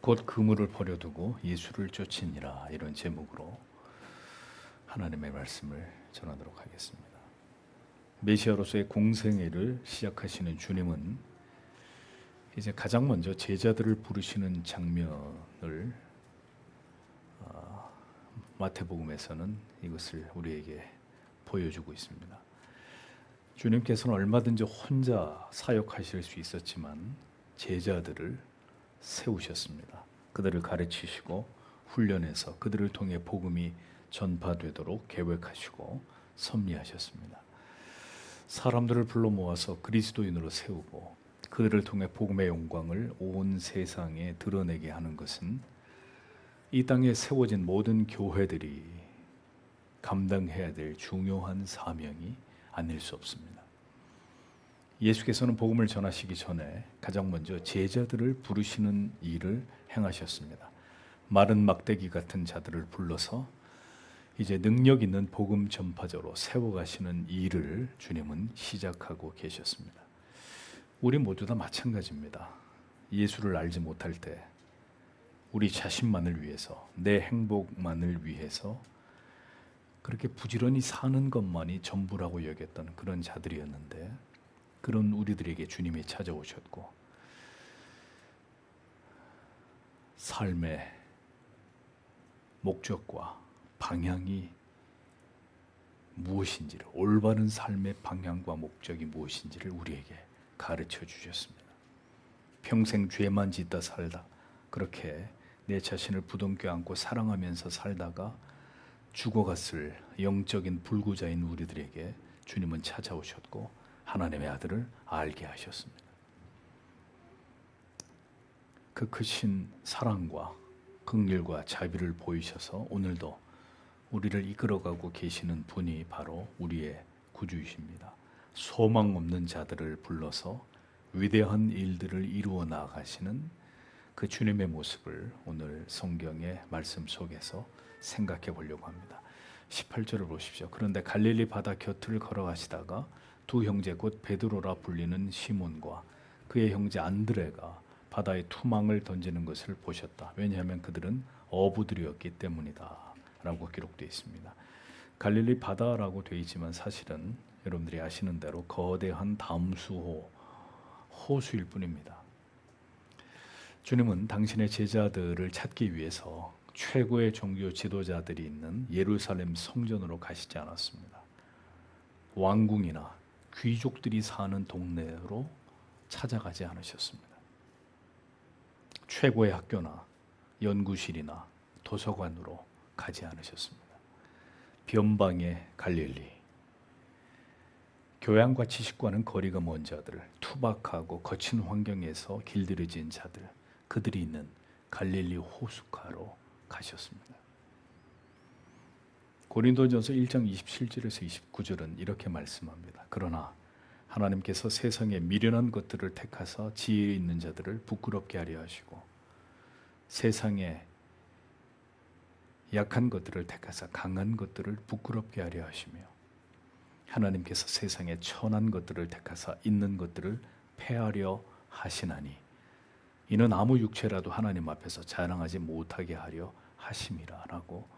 곧 그물을 버려두고 예수를 쫓으니라. 이런 제목으로 하나님의 말씀을 전하도록 하겠습니다. 메시아로서의 공생애를 시작하시는 주님은 이제 가장 먼저 제자들을 부르시는 장면을 마태복음에서는 이것을 우리에게 보여주고 있습니다. 주님께서는 얼마든지 혼자 사역하실 수 있었지만 제자들을 세우셨습니다. 그들을 가르치시고 훈련해서 그들을 통해 복음이 전파되도록 계획하시고 섭리하셨습니다. 사람들을 불러 모아서 그리스도인으로 세우고 그들을 통해 복음의 영광을 온 세상에 드러내게 하는 것은 이 땅에 세워진 모든 교회들이 감당해야 될 중요한 사명이 아닐 수 없습니다. 예수께서는 복음을 전하시기 전에 가장 먼저 제자들을 부르시는 일을 행하셨습니다. 마른 막대기 같은 자들을 불러서 이제 능력 있는 복음 전파자로 세워가시는 일을 주님은 시작하고 계셨습니다. 우리 모두 다 마찬가지입니다. 예수를 알지 못할 때 우리 자신만을 위해서, 내 행복만을 위해서 그렇게 부지런히 사는 것만이 전부라고 여겼던 그런 자들이었는데, 그런 우리들에게 주님이 찾아오셨고 삶의 목적과 방향이 무엇인지를, 올바른 삶의 방향과 목적이 무엇인지를 우리에게 가르쳐 주셨습니다. 평생 죄만 짓다 살다, 그렇게 내 자신을 부둥켜 안고 사랑하면서 살다가 죽어갔을 영적인 불구자인 우리들에게 주님은 찾아오셨고 하나님의 아들을 알게 하셨습니다. 그 크신 사랑과 긍휼과 자비를 보이셔서 오늘도 우리를 이끌어가고 계시는 분이 바로 우리의 구주이십니다. 소망 없는 자들을 불러서 위대한 일들을 이루어 나가시는 그 주님의 모습을 오늘 성경의 말씀 속에서 생각해 보려고 합니다. 18절을 보십시오. 그런데 갈릴리 바다 곁을 걸어가시다가 두 형제 곧 베드로라 불리는 시몬과 그의 형제 안드레가 바다에 투망을 던지는 것을 보셨다. 왜냐하면 그들은 어부들이었기 때문이다 라고 기록되어 있습니다. 갈릴리 바다라고 되어 있지만 사실은 여러분들이 아시는 대로 거대한 담수호, 호수일 뿐입니다. 주님은 당신의 제자들을 찾기 위해서 최고의 종교 지도자들이 있는 예루살렘 성전으로 가시지 않았습니다. 왕궁이나 귀족들이 사는 동네로 찾아가지 않으셨습니다. 최고의 학교나 연구실이나 도서관으로 가지 않으셨습니다. 변방의 갈릴리, 교양과 지식과는 거리가 먼 자들, 투박하고 거친 환경에서 길들여진 자들, 그들이 있는 갈릴리 호숫가로 가셨습니다. 고린도전서 1장 27절에서 29절은 이렇게 말씀합니다. 그러나 하나님께서 세상에 미련한 것들을 택하사 지혜 있는 자들을 부끄럽게 하려 하시고 세상에 약한 것들을 택하사 강한 것들을 부끄럽게 하려 하시며 하나님께서 세상에 천한 것들을 택하사 있는 것들을 폐하려 하시나니 이는 아무 육체라도 하나님 앞에서 자랑하지 못하게 하려 하심이라 라고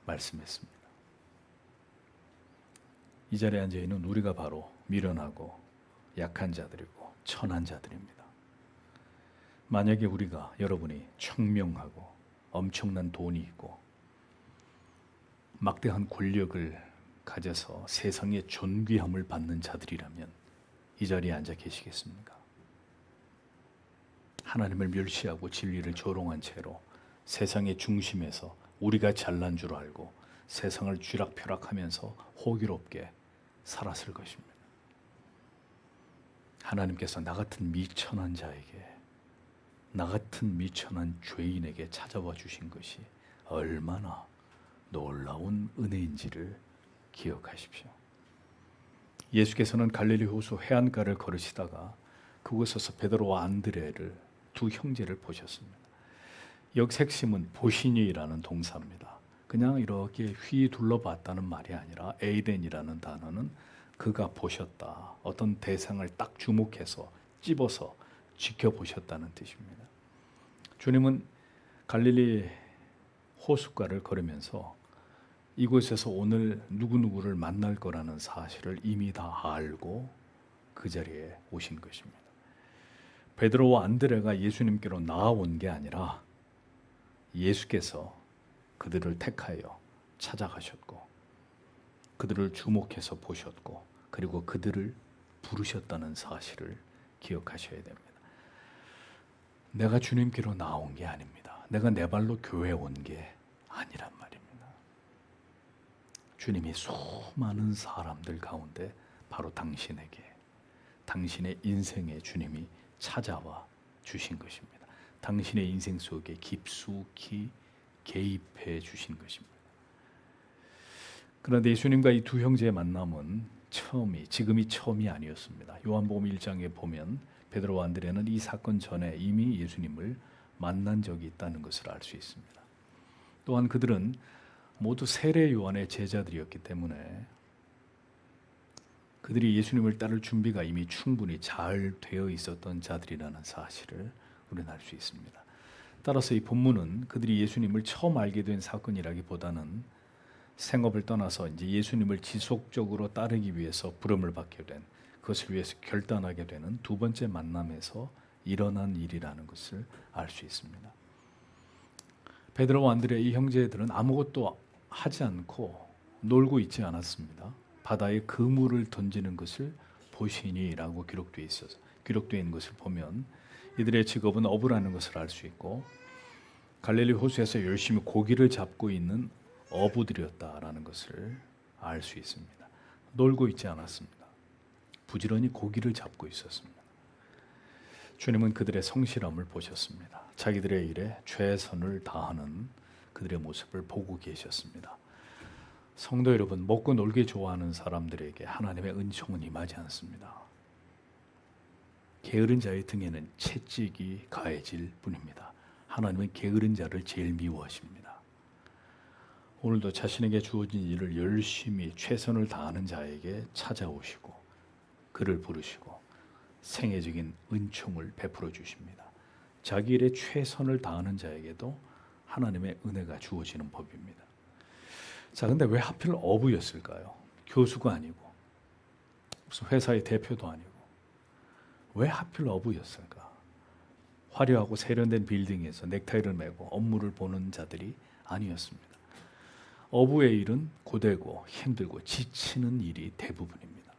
말씀했습니다. 이 자리에 앉아 있는 우리가 바로 미련하고 약한 자들이고 천한 자들입니다. 만약에 우리가, 여러분이 청명하고 엄청난 돈이 있고 막대한 권력을 가져서 세상의 존귀함을 받는 자들이라면 이 자리에 앉아 계시겠습니까? 하나님을 멸시하고 진리를 조롱한 채로 세상의 중심에서 우리가 잘난 줄 알고 세상을 쥐락펴락하면서 호기롭게 살았을 것입니다. 하나님께서 나 같은 미천한 자에게, 나 같은 미천한 죄인에게 찾아와 주신 것이 얼마나 놀라운 은혜인지를 기억하십시오. 예수께서는 갈릴리 호수 해안가를 걸으시다가 그곳에서 베드로와 안드레를, 두 형제를 보셨습니다. 여기 핵심은 보시니라는 동사입니다. 그냥 이렇게 휘 둘러봤다는 말이 아니라 에이덴이라는 단어는 그가 보셨다, 어떤 대상을 딱 주목해서 찝어서 지켜보셨다는 뜻입니다. 주님은 갈릴리 호숫가를 걸으면서 이곳에서 오늘 누구누구를 만날 거라는 사실을 이미 다 알고 그 자리에 오신 것입니다. 베드로와 안드레가 예수님께로 나아온 게 아니라 예수께서 그들을 택하여 찾아가셨고 그들을 주목해서 보셨고 그리고 그들을 부르셨다는 사실을 기억하셔야 됩니다. 내가 주님께로 나온 게 아닙니다. 내가 내 발로 교회에 온 게 아니란 말입니다. 주님이 수많은 사람들 가운데 바로 당신에게, 당신의 인생에 주님이 찾아와 주신 것입니다. 당신의 인생 속에 깊숙이 개입해 주신 것입니다. 그런데 예수님과 이 두 형제의 만남은 지금이 처음이 아니었습니다. 요한복음 1장에 보면 베드로와 안드레는 이 사건 전에 이미 예수님을 만난 적이 있다는 것을 알 수 있습니다. 또한 그들은 모두 세례 요한의 제자들이었기 때문에 그들이 예수님을 따를 준비가 이미 충분히 잘 되어 있었던 자들이라는 사실을 우리는 알 수 있습니다. 따라서 이 본문은 그들이 예수님을 처음 알게 된 사건이라기보다는 생업을 떠나서 이제 예수님을 지속적으로 따르기 위해서 부름을 받게 된, 그것을 위해서 결단하게 되는 두 번째 만남에서 일어난 일이라는 것을 알 수 있습니다. 베드로와 안드레 이 형제들은 아무것도 하지 않고 놀고 있지 않았습니다. 바다에 그물을 던지는 것을 보시니라고 기록되어 있는 것을 보면 이들의 직업은 어부라는 것을 알 수 있고 갈릴리 호수에서 열심히 고기를 잡고 있는 어부들이었다라는 것을 알 수 있습니다. 놀고 있지 않았습니다. 부지런히 고기를 잡고 있었습니다. 주님은 그들의 성실함을 보셨습니다. 자기들의 일에 최선을 다하는 그들의 모습을 보고 계셨습니다. 성도 여러분, 먹고 놀기 좋아하는 사람들에게 하나님의 은총은 임하지 않습니다. 게으른 자의 등에는 채찍이 가해질 뿐입니다. 하나님은 게으른 자를 제일 미워하십니다. 오늘도 자신에게 주어진 일을 열심히 최선을 다하는 자에게 찾아오시고 그를 부르시고 생애적인 은총을 베풀어 주십니다. 자기 일에 최선을 다하는 자에게도 하나님의 은혜가 주어지는 법입니다. 자, 근데 왜 하필 어부였을까요? 교수가 아니고 무슨 회사의 대표도 아니고 왜 하필 어부였을까? 화려하고 세련된 빌딩에서 넥타이를 메고 업무를 보는 자들이 아니었습니다. 어부의 일은 고되고 힘들고 지치는 일이 대부분입니다.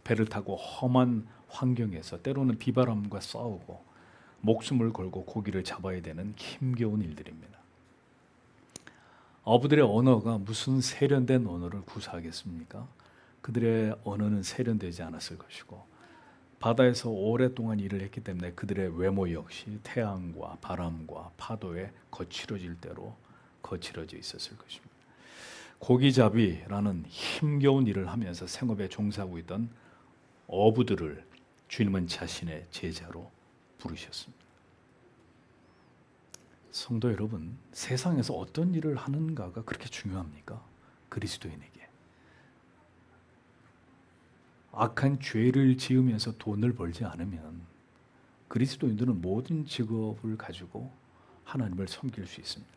배를 타고 험한 환경에서 때로는 비바람과 싸우고 목숨을 걸고 고기를 잡아야 되는 힘겨운 일들입니다. 어부들의 언어가 무슨 세련된 언어를 구사하겠습니까? 그들의 언어는 세련되지 않았을 것이고 바다에서 오랫동안 일을 했기 때문에 그들의 외모 역시 태양과 바람과 파도에 거칠어질 대로 거칠어져 있었을 것입니다. 고기잡이라는 힘겨운 일을 하면서 생업에 종사하고 있던 어부들을 주님은 자신의 제자로 부르셨습니다. 성도 여러분, 세상에서 어떤 일을 하는가가 그렇게 중요합니까? 그리스도인에게. 악한 죄를 지으면서 돈을 벌지 않으면 그리스도인들은 모든 직업을 가지고 하나님을 섬길 수 있습니다.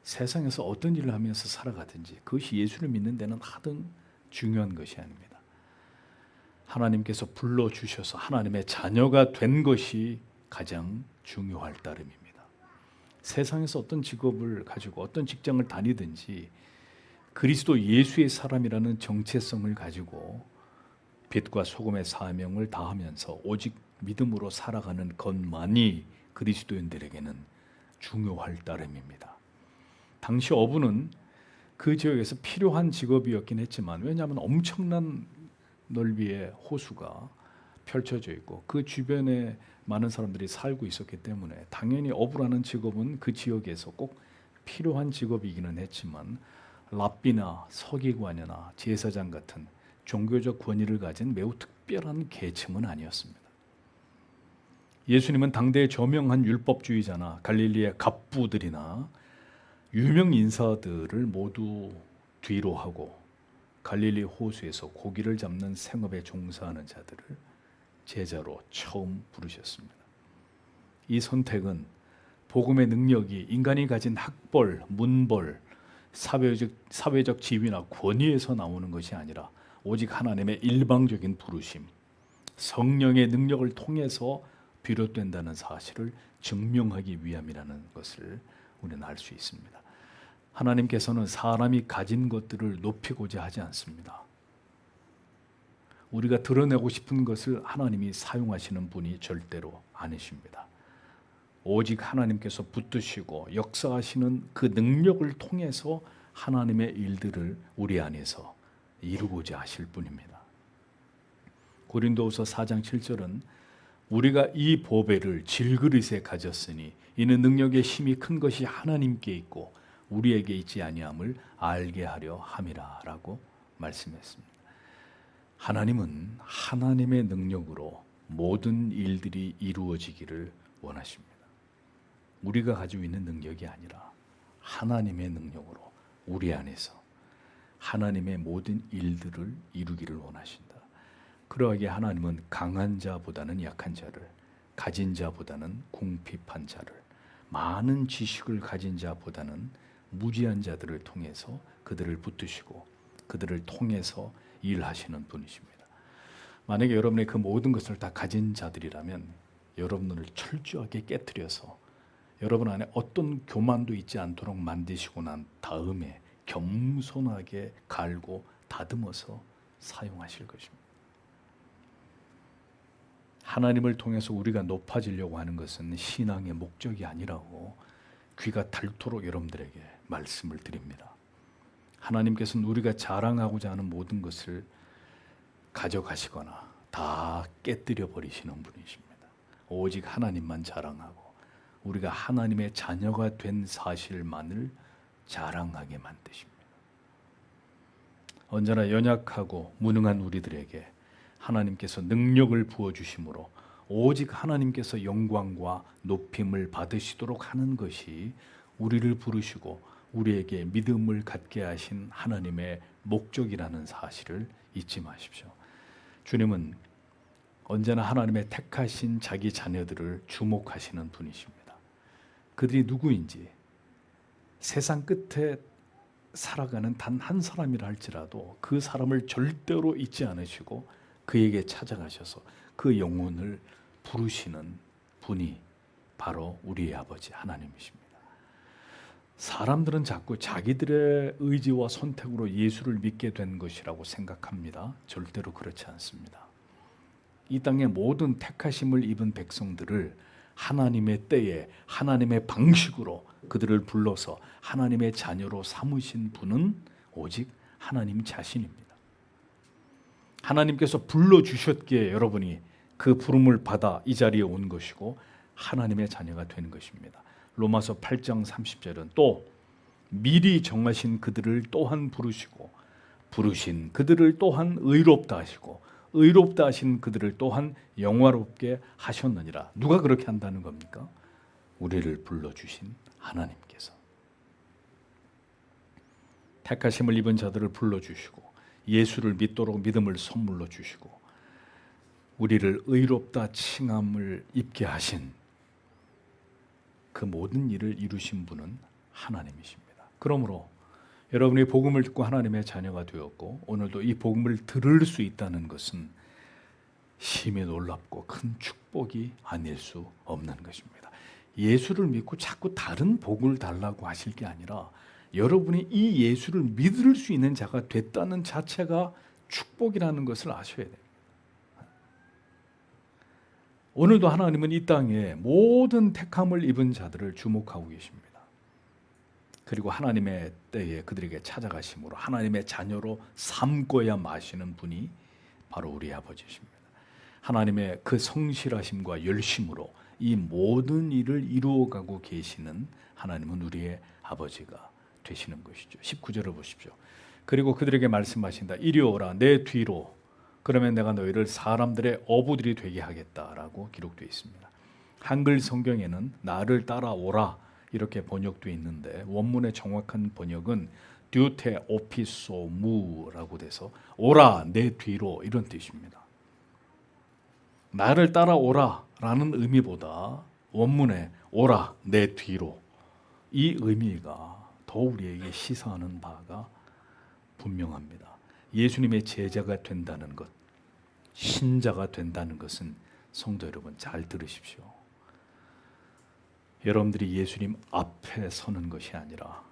세상에서 어떤 일을 하면서 살아가든지 그것이 예수를 믿는 데는 하등 중요한 것이 아닙니다. 하나님께서 불러주셔서 하나님의 자녀가 된 것이 가장 중요할 따름입니다. 세상에서 어떤 직업을 가지고 어떤 직장을 다니든지 그리스도 예수의 사람이라는 정체성을 가지고 빛과 소금의 사명을 다하면서 오직 믿음으로 살아가는 것만이 그리스도인들에게는 중요할 따름입니다. 당시 어부는 그 지역에서 필요한 직업이었긴 했지만 왜냐하면 엄청난 넓이의 호수가 펼쳐져 있고 그 주변에 많은 사람들이 살고 있었기 때문에 당연히 어부라는 직업은 그 지역에서 꼭 필요한 직업이기는 했지만 랍비나 서기관이나 제사장 같은 종교적 권위를 가진 매우 특별한 계층은 아니었습니다. 예수님은 당대의 저명한 율법주의자나 갈릴리의 갑부들이나 유명 인사들을 모두 뒤로 하고 갈릴리 호수에서 고기를 잡는 생업에 종사하는 자들을 제자로 처음 부르셨습니다. 이 선택은 복음의 능력이 인간이 가진 학벌, 문벌, 사회적 지위나 권위에서 나오는 것이 아니라 오직 하나님의 일방적인 부르심, 성령의 능력을 통해서 비롯된다는 사실을 증명하기 위함이라는 것을 우리는 알 수 있습니다. 하나님께서는 사람이 가진 것들을 높이고자 하지 않습니다. 우리가 드러내고 싶은 것을 하나님이 사용하시는 분이 절대로 아니십니다. 오직 하나님께서 붙드시고 역사하시는 그 능력을 통해서 하나님의 일들을 우리 안에서 이루고자 하실 분입니다. 고린도후서 4장 7절은 우리가 이 보배를 질그릇에 가졌으니 이는 능력의 힘이 큰 것이 하나님께 있고 우리에게 있지 아니함을 알게 하려 함이라라고 말씀했습니다. 하나님은 하나님의 능력으로 모든 일들이 이루어지기를 원하십니다. 우리가 가지고 있는 능력이 아니라 하나님의 능력으로 우리 안에서 하나님의 모든 일들을 이루기를 원하신다. 그러하기에 하나님은 강한 자보다는 약한 자를, 가진 자보다는 궁핍한 자를, 많은 지식을 가진 자보다는 무지한 자들을 통해서 그들을 붙드시고 그들을 통해서 일하시는 분이십니다. 만약에 여러분의 그 모든 것을 다 가진 자들이라면 여러분을 철저하게 깨트려서 여러분 안에 어떤 교만도 있지 않도록 만드시고 난 다음에 겸손하게 갈고 다듬어서 사용하실 것입니다. 하나님을 통해서 우리가 높아지려고 하는 것은 신앙의 목적이 아니라고 귀가 닳도록 여러분들에게 말씀을 드립니다. 하나님께서는 우리가 자랑하고자 하는 모든 것을 가져가시거나 다 깨뜨려 버리시는 분이십니다. 오직 하나님만 자랑하고 우리가 하나님의 자녀가 된 사실만을 자랑하게 만드십니다. 언제나 연약하고 무능한 우리들에게 하나님께서 능력을 부어주심으로 오직 하나님께서 영광과 높임을 받으시도록 하는 것이 우리를 부르시고 우리에게 믿음을 갖게 하신 하나님의 목적이라는 사실을 잊지 마십시오. 주님은 언제나 하나님의 택하신 자기 자녀들을 주목하시는 분이십니다. 그들이 누구인지 세상 끝에 살아가는 단 한 사람이라 할지라도 그 사람을 절대로 잊지 않으시고 그에게 찾아가셔서 그 영혼을 부르시는 분이 바로 우리의 아버지 하나님이십니다. 사람들은 자꾸 자기들의 의지와 선택으로 예수를 믿게 된 것이라고 생각합니다. 절대로 그렇지 않습니다. 이 땅의 모든 택하심을 입은 백성들을 하나님의 때에 하나님의 방식으로 그들을 불러서 하나님의 자녀로 삼으신 분은 오직 하나님 자신입니다. 하나님께서 불러주셨기에 여러분이 그 부름을 받아 이 자리에 온 것이고 하나님의 자녀가 된 것입니다. 로마서 8장 30절은 또 미리 정하신 그들을 또한 부르시고 부르신 그들을 또한 의롭다 하시고 의롭다 하신 그들을 또한 영화롭게 하셨느니라. 누가 그렇게 한다는 겁니까? 우리를 불러주신 하나님께서. 택하심을 입은 자들을 불러주시고 예수를 믿도록 믿음을 선물로 주시고 우리를 의롭다 칭함을 입게 하신 그 모든 일을 이루신 분은 하나님이십니다. 그러므로 여러분이 복음을 듣고 하나님의 자녀가 되었고 오늘도 이 복음을 들을 수 있다는 것은 심히 놀랍고 큰 축복이 아닐 수 없는 것입니다. 예수를 믿고 자꾸 다른 복을 달라고 하실 게 아니라 여러분이 이 예수를 믿을 수 있는 자가 됐다는 자체가 축복이라는 것을 아셔야 됩니다. 오늘도 하나님은 이 땅에 모든 택함을 입은 자들을 주목하고 계십니다. 그리고 하나님의 때에 그들에게 찾아가심으로 하나님의 자녀로 삼고야 마시는 분이 바로 우리 아버지십니다. 하나님의 그 성실하심과 열심으로 이 모든 일을 이루어가고 계시는 하나님은 우리의 아버지가 되시는 것이죠. 19절을 보십시오. 그리고 그들에게 말씀하신다. 이리 오라 내 뒤로 그러면 내가 너희를 사람들의 어부들이 되게 하겠다라고 기록되어 있습니다. 한글 성경에는 나를 따라오라 이렇게 번역되어 있는데 원문의 정확한 번역은 듀테 오피소 무라고 돼서 오라 내 뒤로 이런 뜻입니다. 나를 따라오라 라는 의미보다 원문에 오라 내 뒤로, 이 의미가 더 우리에게 시사하는 바가 분명합니다. 예수님의 제자가 된다는 것, 신자가 된다는 것은 성도 여러분 잘 들으십시오. 여러분들이 예수님 앞에 서는 것이 아니라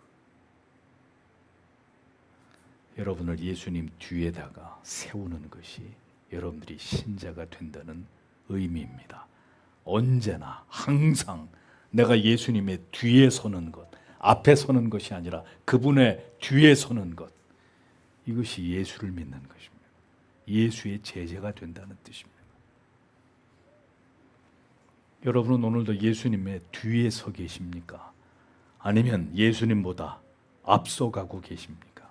여러분을 예수님 뒤에다가 세우는 것이 여러분들이 신자가 된다는 의미입니다. 언제나 항상 내가 예수님의 뒤에 서는 것, 앞에 서는 것이 아니라 그분의 뒤에 서는 것, 이것이 예수를 믿는 것입니다. 예수의 제자가 된다는 뜻입니다. 여러분은 오늘도 예수님의 뒤에 서 계십니까? 아니면 예수님보다 앞서가고 계십니까?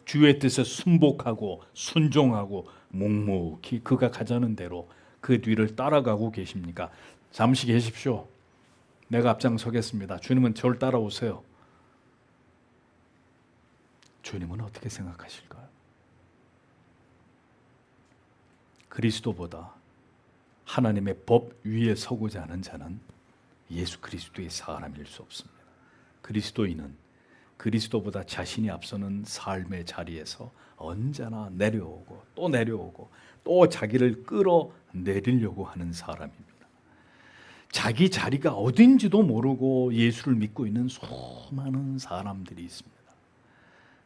주의 뜻에 순복하고 순종하고 묵묵히 그가 가자는 대로 그 뒤를 따라가고 계십니까? 잠시 계십시오. 내가 앞장서겠습니다. 주님은 저를 따라오세요. 주님은 어떻게 생각하실까요? 그리스도보다 하나님의 법 위에 서고자 하는 자는 예수 그리스도의 사람일 수 없습니다. 그리스도인은 그리스도보다 자신이 앞서는 삶의 자리에서 언제나 내려오고 또 자기를 끌어내리려고 하는 사람입니다. 자기 자리가 어딘지도 모르고 예수를 믿고 있는 수많은 사람들이 있습니다.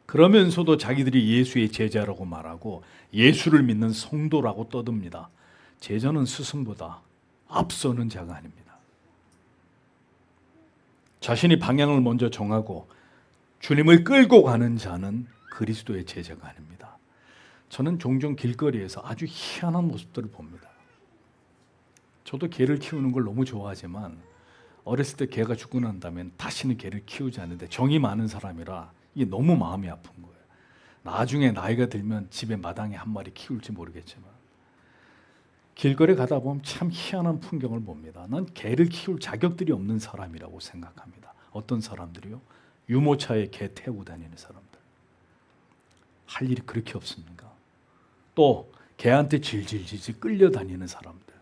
그러면서도 자기들이 예수의 제자라고 말하고 예수를 믿는 성도라고 떠듭니다. 제자는 스승보다 앞서는 자가 아닙니다. 자신이 방향을 먼저 정하고 주님을 끌고 가는 자는 그리스도의 제자가 아닙니다. 저는 종종 길거리에서 아주 희한한 모습들을 봅니다. 저도 개를 키우는 걸 너무 좋아하지만 어렸을 때 개가 죽고 난 다음엔 다시는 개를 키우지 않는데 정이 많은 사람이라 이게 너무 마음이 아픈 거예요. 나중에 나이가 들면 집에 마당에 한 마리 키울지 모르겠지만 길거리 가다 보면 참 희한한 풍경을 봅니다. 난 개를 키울 자격들이 없는 사람이라고 생각합니다. 어떤 사람들이요? 유모차에 개 태우고 다니는 사람들. 할 일이 그렇게 없습니까? 또 개한테 질질질질 끌려다니는 사람들.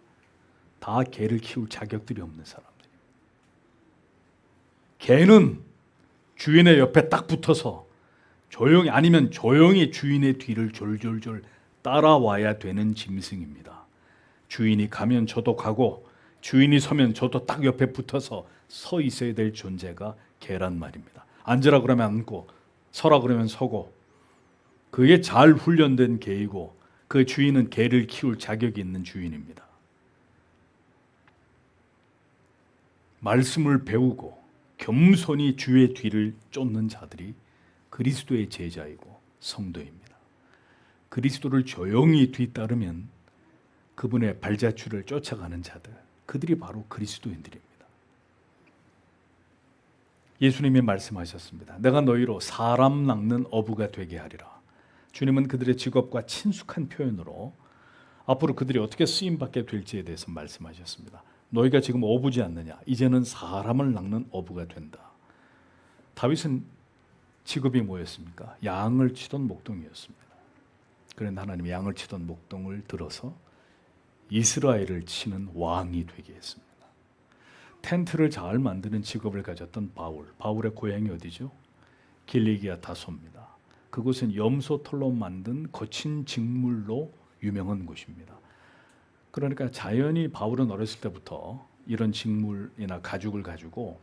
다 개를 키울 자격들이 없는 사람들입니다. 개는 주인의 옆에 딱 붙어서 조용히 아니면 조용히 주인의 뒤를 졸졸졸 따라와야 되는 짐승입니다. 주인이 가면 저도 가고 주인이 서면 저도 딱 옆에 붙어서 서 있어야 될 존재가 개란 말입니다. 앉으라 그러면 앉고 서라 그러면 서고 그게 잘 훈련된 개이고 그 주인은 개를 키울 자격이 있는 주인입니다. 말씀을 배우고 겸손히 주의 뒤를 쫓는 자들이 그리스도의 제자이고 성도입니다. 그리스도를 조용히 뒤따르면 그분의 발자취를 쫓아가는 자들, 그들이 바로 그리스도인들입니다. 예수님이 말씀하셨습니다. 내가 너희로 사람 낚는 어부가 되게 하리라. 주님은 그들의 직업과 친숙한 표현으로 앞으로 그들이 어떻게 쓰임받게 될지에 대해서 말씀하셨습니다. 너희가 지금 어부지 않느냐? 이제는 사람을 낚는 어부가 된다. 다윗은 직업이 뭐였습니까? 양을 치던 목동이었습니다. 그런데 하나님이 양을 치던 목동을 들어서 이스라엘을 치는 왕이 되게 했습니다. 텐트를 잘 만드는 직업을 가졌던 바울의 고향이 어디죠? 길리기아 다소입니다. 그곳은 염소 털로 만든 거친 직물로 유명한 곳입니다. 그러니까 자연히 바울은 어렸을 때부터 이런 직물이나 가죽을 가지고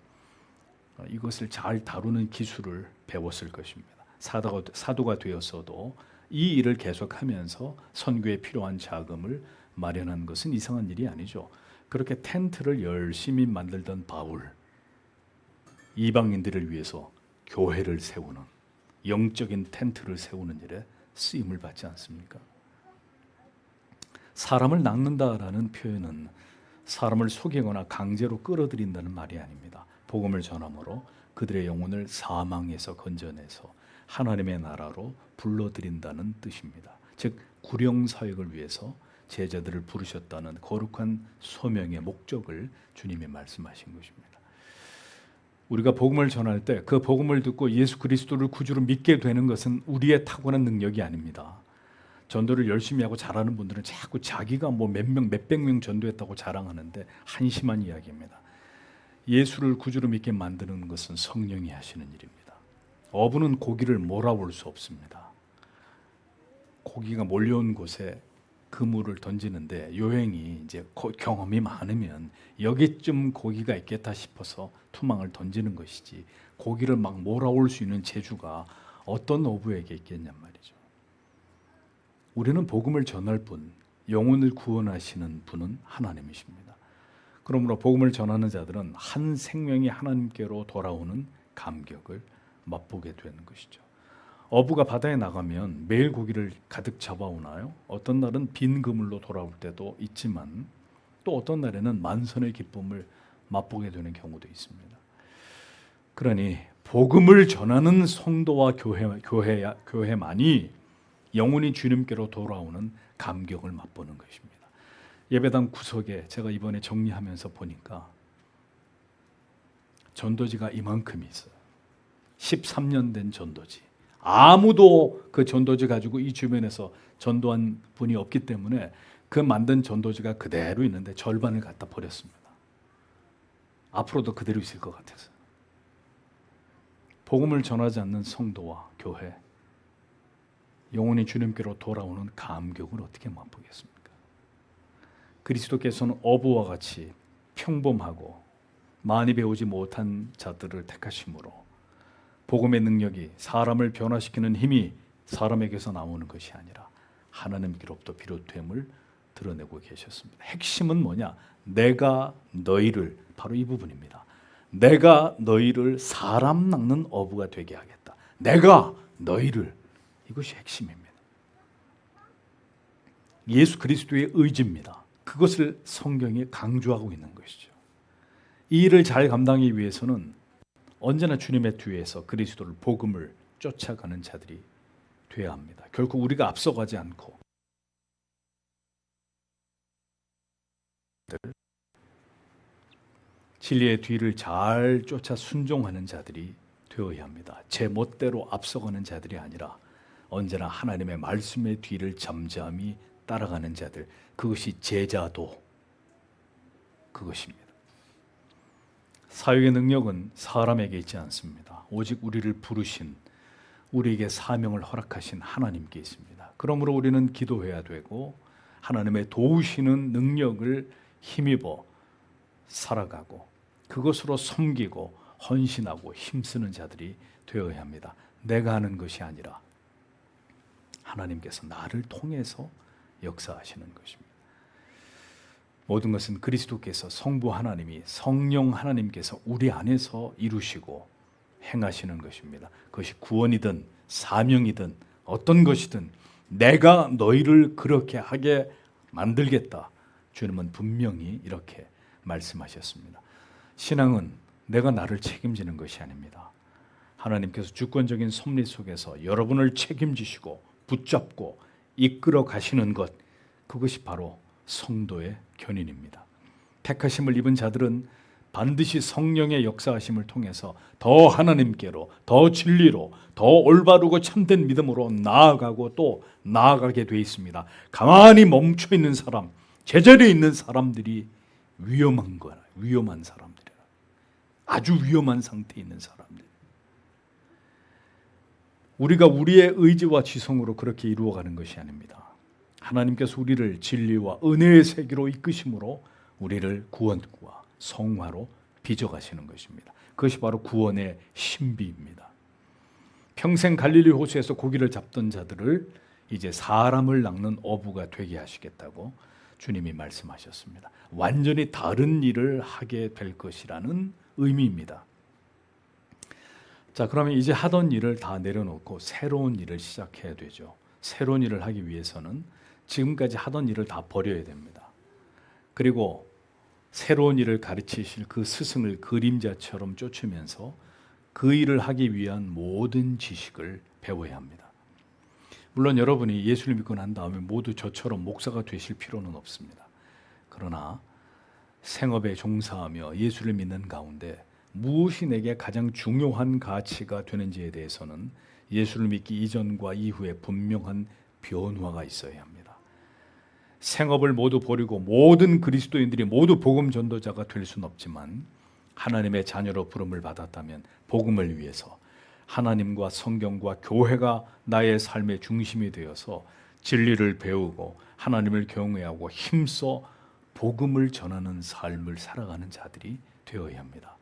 이것을 잘 다루는 기술을 배웠을 것입니다. 사도가 되었어도 이 일을 계속하면서 선교에 필요한 자금을 마련한 것은 이상한 일이 아니죠. 그렇게 텐트를 열심히 만들던 바울, 이방인들을 위해서 교회를 세우는 영적인 텐트를 세우는 일에 쓰임을 받지 않습니까? 사람을 낚는다라는 표현은 사람을 속이거나 강제로 끌어들인다는 말이 아닙니다. 복음을 전함으로 그들의 영혼을 사망에서 건져내서 하나님의 나라로 불러들인다는 뜻입니다. 즉 구령사역을 위해서 제자들을 부르셨다는 거룩한 소명의 목적을 주님이 말씀하신 것입니다. 우리가 복음을 전할 때 그 복음을 듣고 예수 그리스도를 구주로 믿게 되는 것은 우리의 타고난 능력이 아닙니다. 전도를 열심히 하고 잘하는 분들은 자꾸 자기가 뭐 몇 명, 몇백 명 전도했다고 자랑하는데 한심한 이야기입니다. 예수를 구주로 믿게 만드는 것은 성령이 하시는 일입니다. 어부는 고기를 몰아올 수 없습니다. 고기가 몰려온 곳에 그물을 던지는데 요행이 이제 경험이 많으면 여기쯤 고기가 있겠다 싶어서 투망을 던지는 것이지, 고기를 막 몰아올 수 있는 재주가 어떤 어부에게 있겠냔 말이죠. 우리는 복음을 전할 분, 영혼을 구원하시는 분은 하나님이십니다. 그러므로 복음을 전하는 자들은 한 생명이 하나님께로 돌아오는 감격을 맛보게 되는 것이죠. 어부가 바다에 나가면 매일 고기를 가득 잡아오나요? 어떤 날은 빈 그물로 돌아올 때도 있지만 또 어떤 날에는 만선의 기쁨을 맛보게 되는 경우도 있습니다. 그러니 복음을 전하는 성도와 교회만이 영혼이 주님께로 돌아오는 감격을 맛보는 것입니다. 예배당 구석에 제가 이번에 정리하면서 보니까 전도지가 이만큼 있어요. 13년 된 전도지. 아무도 그 전도지 가지고 이 주변에서 전도한 분이 없기 때문에 그 만든 전도지가 그대로 있는데 절반을 갖다 버렸습니다. 앞으로도 그대로 있을 것 같아서. 복음을 전하지 않는 성도와 교회, 영혼이 주님께로 돌아오는 감격을 어떻게 맛보겠습니까? 그리스도께서는 어부와 같이 평범하고 많이 배우지 못한 자들을 택하심으로 복음의 능력이, 사람을 변화시키는 힘이 사람에게서 나오는 것이 아니라 하나님께로부터 비롯됨을 드러내고 계셨습니다. 핵심은 뭐냐? 내가 너희를, 바로 이 부분입니다. 내가 너희를 사람 낚는 어부가 되게 하겠다. 내가 너희를, 이것이 핵심입니다. 예수 그리스도의 의지입니다. 그것을 성경이 강조하고 있는 것이죠. 이 일을 잘 감당하기 위해서는 언제나 주님의 뒤에서 그리스도를, 복음을 쫓아가는 자들이 되어야 합니다. 결코 우리가 앞서가지 않고 진리의 뒤를 잘 쫓아 순종하는 자들이 되어야 합니다. 제 멋대로 앞서가는 자들이 아니라 언제나 하나님의 말씀의 뒤를 잠잠히 따라가는 자들, 그것이 제자도 그것입니다. 사역의 능력은 사람에게 있지 않습니다. 오직 우리를 부르신, 우리에게 사명을 허락하신 하나님께 있습니다. 그러므로 우리는 기도해야 되고 하나님의 도우시는 능력을 힘입어 살아가고 그것으로 섬기고 헌신하고 힘쓰는 자들이 되어야 합니다. 내가 하는 것이 아니라 하나님께서 나를 통해서 역사하시는 것입니다. 모든 것은 그리스도께서, 성부 하나님이, 성령 하나님께서 우리 안에서 이루시고 행하시는 것입니다. 그것이 구원이든 사명이든 어떤 것이든 내가 너희를 그렇게 하게 만들겠다. 주님은 분명히 이렇게 말씀하셨습니다. 신앙은 내가 나를 책임지는 것이 아닙니다. 하나님께서 주권적인 섭리 속에서 여러분을 책임지시고 붙잡고 이끌어 가시는 것, 그것이 바로 성도의 견인입니다. 택하심을 입은 자들은 반드시 성령의 역사하심을 통해서 더 하나님께로, 더 진리로, 더 올바르고 참된 믿음으로 나아가고 또 나아가게 돼 있습니다. 가만히 멈춰 있는 사람, 제자리에 있는 사람들이 위험한 거야. 위험한 사람들이라. 아주 위험한 상태에 있는 사람들. 우리가 우리의 의지와 지성으로 그렇게 이루어가는 것이 아닙니다. 하나님께서 우리를 진리와 은혜의 세계로 이끄심으로 우리를 구원과 성화로 빚어가시는 것입니다. 그것이 바로 구원의 신비입니다. 평생 갈릴리 호수에서 고기를 잡던 자들을 이제 사람을 낚는 어부가 되게 하시겠다고 주님이 말씀하셨습니다. 완전히 다른 일을 하게 될 것이라는 의미입니다. 자, 그러면 이제 하던 일을 다 내려놓고 새로운 일을 시작해야 되죠. 새로운 일을 하기 위해서는 지금까지 하던 일을 다 버려야 됩니다. 그리고 새로운 일을 가르치실 그 스승을 그림자처럼 쫓으면서 그 일을 하기 위한 모든 지식을 배워야 합니다. 물론 여러분이 예수를 믿고 난 다음에 모두 저처럼 목사가 되실 필요는 없습니다. 그러나 생업에 종사하며 예수를 믿는 가운데 무엇이 내게 가장 중요한 가치가 되는지에 대해서는 예수를 믿기 이전과 이후에 분명한 변화가 있어야 합니다. 생업을 모두 버리고 모든 그리스도인들이 모두 복음 전도자가 될 수는 없지만 하나님의 자녀로 부름을 받았다면 복음을 위해서 하나님과 성경과 교회가 나의 삶의 중심이 되어서 진리를 배우고 하나님을 경외하고 힘써 복음을 전하는 삶을 살아가는 자들이 되어야 합니다.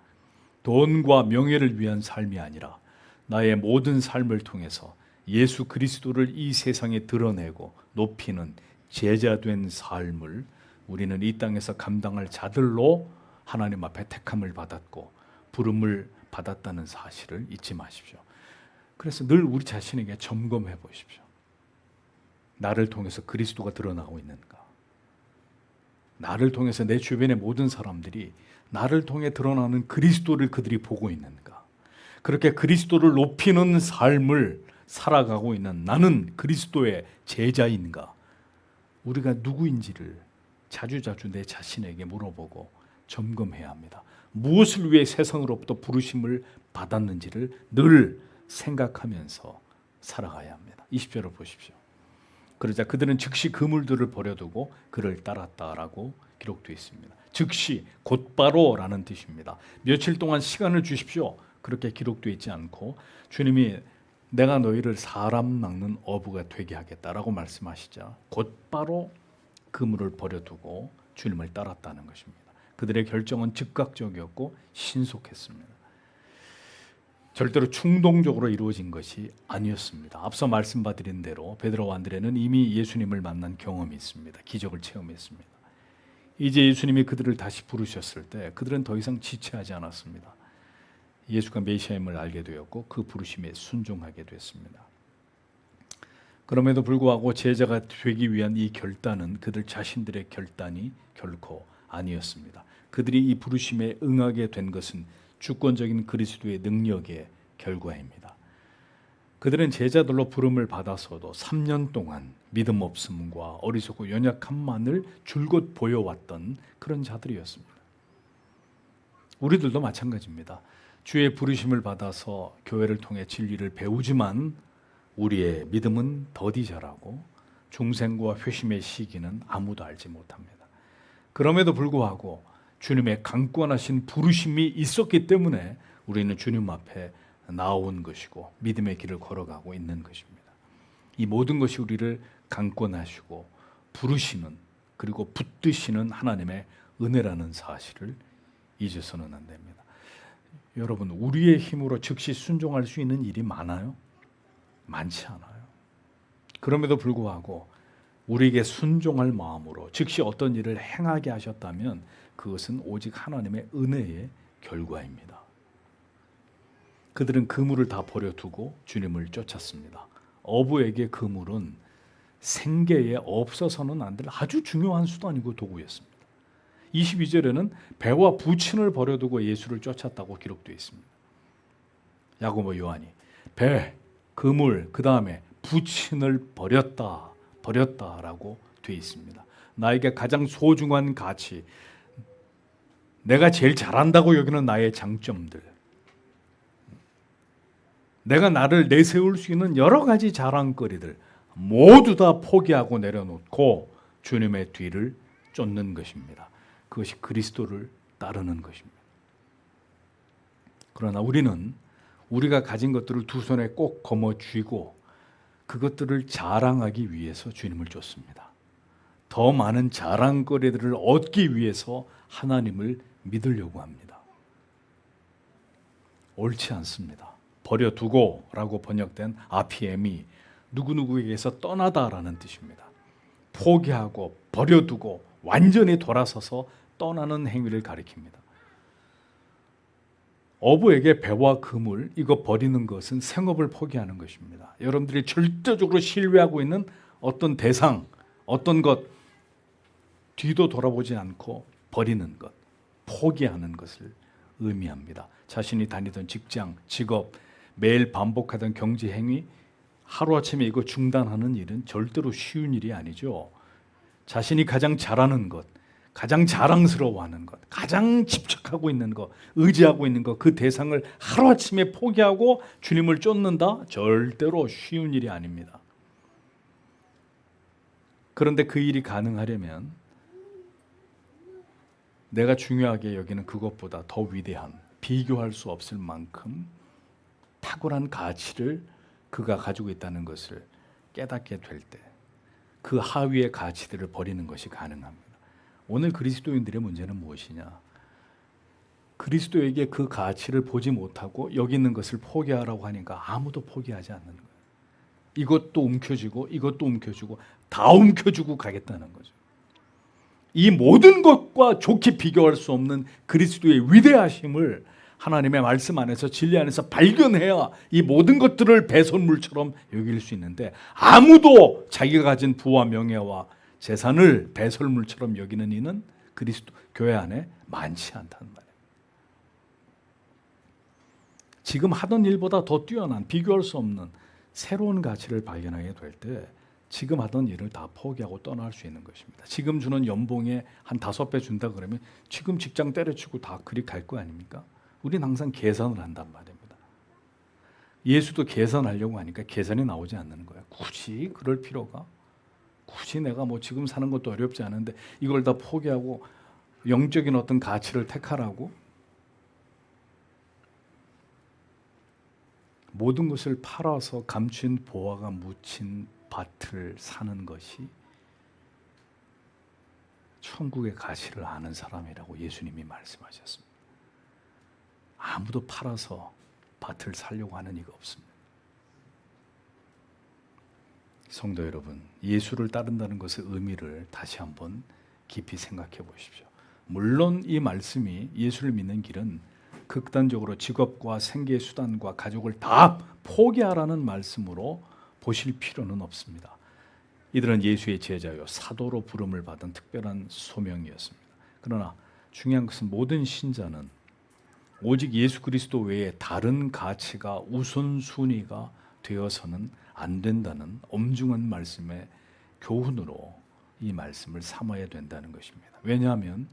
돈과 명예를 위한 삶이 아니라 나의 모든 삶을 통해서 예수 그리스도를 이 세상에 드러내고 높이는 제자된 삶을 우리는 이 땅에서 감당할 자들로 하나님 앞에 택함을 받았고 부름을 받았다는 사실을 잊지 마십시오. 그래서 늘 우리 자신에게 점검해 보십시오. 나를 통해서 그리스도가 드러나고 있는가? 나를 통해서 내 주변의 모든 사람들이 나를 통해 드러나는 그리스도를 그들이 보고 있는가? 그렇게 그리스도를 높이는 삶을 살아가고 있는 나는 그리스도의 제자인가? 우리가 누구인지를 자주자주 내 자신에게 물어보고 점검해야 합니다. 무엇을 위해 세상으로부터 부르심을 받았는지를 늘 생각하면서 살아가야 합니다. 20절을 보십시오. 그러자 그들은 즉시 그물들을 버려두고 그를 따랐다라고 기록되어 있습니다. 즉시 곧바로라는 뜻입니다. 며칠 동안 시간을 주십시오. 그렇게 기록되어 있지 않고 주님이 내가 너희를 사람 낚는 어부가 되게 하겠다라고 말씀하시자 곧바로 그물을 버려두고 주님을 따랐다는 것입니다. 그들의 결정은 즉각적이었고 신속했습니다. 절대로 충동적으로 이루어진 것이 아니었습니다. 앞서 말씀드린 대로 베드로와 안드레는 이미 예수님을 만난 경험이 있습니다. 기적을 체험했습니다. 이제 예수님이 그들을 다시 부르셨을 때 그들은 더 이상 지체하지 않았습니다. 예수가 메시아임을 알게 되었고 그 부르심에 순종하게 됐습니다. 그럼에도 불구하고 제자가 되기 위한 이 결단은 그들 자신들의 결단이 결코 아니었습니다. 그들이 이 부르심에 응하게 된 것은 주권적인 그리스도의 능력의 결과입니다. 그들은 제자들로 부름을 받아서도 3년 동안 믿음 없음과 어리석고 연약함만을 줄곧 보여왔던 그런 자들이었습니다. 우리들도 마찬가지입니다. 주의 부르심을 받아서 교회를 통해 진리를 배우지만 우리의 믿음은 더디 자라고 중생과 회심의 시기는 아무도 알지 못합니다. 그럼에도 불구하고 주님의 강권하신 부르심이 있었기 때문에 우리는 주님 앞에 나온 것이고 믿음의 길을 걸어가고 있는 것입니다. 이 모든 것이 우리를 강권하시고 부르시는 그리고 붙드시는 하나님의 은혜라는 사실을 잊어서는 안 됩니다. 여러분, 우리의 힘으로 즉시 순종할 수 있는 일이 많아요? 많지 않아요. 그럼에도 불구하고 우리에게 순종할 마음으로 즉시 어떤 일을 행하게 하셨다면 그것은 오직 하나님의 은혜의 결과입니다. 그들은 그물을 다 버려두고 주님을 쫓았습니다. 어부에게 그물은 생계에 없어서는 안 될 아주 중요한 수단이고 도구였습니다. 22절에는 배와 부친을 버려두고 예수를 쫓았다고 기록되어 있습니다. 야고보 요한이 배, 그물, 그 다음에 부친을 버렸다라고 되어 있습니다. 나에게 가장 소중한 가치, 내가 제일 잘한다고 여기는 나의 장점들, 내가 나를 내세울 수 있는 여러 가지 자랑거리들 모두 다 포기하고 내려놓고 주님의 뒤를 쫓는 것입니다. 그것이 그리스도를 따르는 것입니다. 그러나 우리는 우리가 가진 것들을 두 손에 꼭 거머쥐고 그것들을 자랑하기 위해서 주님을 쫓습니다. 더 많은 자랑거리들을 얻기 위해서 하나님을 믿으려고 합니다. 옳지 않습니다. 버려두고 라고 번역된 아피엠이 누구누구에게서 떠나다라는 뜻입니다. 포기하고 버려두고 완전히 돌아서서 떠나는 행위를 가리킵니다. 어부에게 배와 그물 이거 버리는 것은 생업을 포기하는 것입니다. 여러분들이 절대적으로 신뢰하고 있는 어떤 대상, 어떤 것 뒤도 돌아보지 않고 버리는 것, 포기하는 것을 의미합니다. 자신이 다니던 직장, 직업, 매일 반복하던 경제 행위 하루아침에 이거 중단하는 일은 절대로 쉬운 일이 아니죠. 자신이 가장 잘하는 것, 가장 자랑스러워하는 것, 가장 집착하고 있는 것, 의지하고 있는 것, 그 대상을 하루아침에 포기하고 주님을 쫓는다? 절대로 쉬운 일이 아닙니다. 그런데 그 일이 가능하려면 내가 중요하게 여기는 그것보다 더 위대한, 비교할 수 없을 만큼 탁월한 가치를 그가 가지고 있다는 것을 깨닫게 될 때 그 하위의 가치들을 버리는 것이 가능합니다. 오늘 그리스도인들의 문제는 무엇이냐? 그리스도에게 그 가치를 보지 못하고 여기 있는 것을 포기하라고 하니까 아무도 포기하지 않는 거예요. 이것도 움켜쥐고 이것도 움켜쥐고 다 움켜쥐고 가겠다는 거죠. 이 모든 것과 좋게 비교할 수 없는 그리스도의 위대하심을 하나님의 말씀 안에서, 진리 안에서 발견해야 이 모든 것들을 배설물처럼 여길 수 있는데, 아무도 자기가 가진 부와 명예와 재산을 배설물처럼 여기는 이는 그리스도 교회 안에 많지 않다는 말이에요. 지금 하던 일보다 더 뛰어난, 비교할 수 없는 새로운 가치를 발견하게 될 때 지금 하던 일을 다 포기하고 떠날 수 있는 것입니다. 지금 주는 연봉에 한 5배 준다 그러면 지금 직장 때려치고 다 그리 갈 거 아닙니까? 우리는 항상 계산을 한단 말입니다. 예수도 계산하려고 하니까 계산이 나오지 않는 거예요. 굳이 그럴 필요가? 굳이 내가 뭐 지금 사는 것도 어렵지 않은데 이걸 다 포기하고 영적인 어떤 가치를 택하라고? 모든 것을 팔아서 감춘 보화가 묻힌 밭을 사는 것이 천국의 가치를 아는 사람이라고 예수님이 말씀하셨습니다. 아무도 팔아서 밭을 살려고 하는 이가 없습니다. 성도 여러분, 예수를 따른다는 것의 의미를 다시 한번 깊이 생각해 보십시오. 물론 이 말씀이 예수를 믿는 길은 극단적으로 직업과 생계 수단과 가족을 다 포기하라는 말씀으로 보실 필요는 없습니다. 이들은 예수의 제자요 사도로 부름을 받은 특별한 소명이었습니다. 그러나 중요한 것은 모든 신자는 오직 예수 그리스도 외에 다른 가치가 우선순위가 되어서는 안 된다는 엄중한 말씀의 교훈으로 이 말씀을 삼아야 된다는 것입니다. 왜냐하면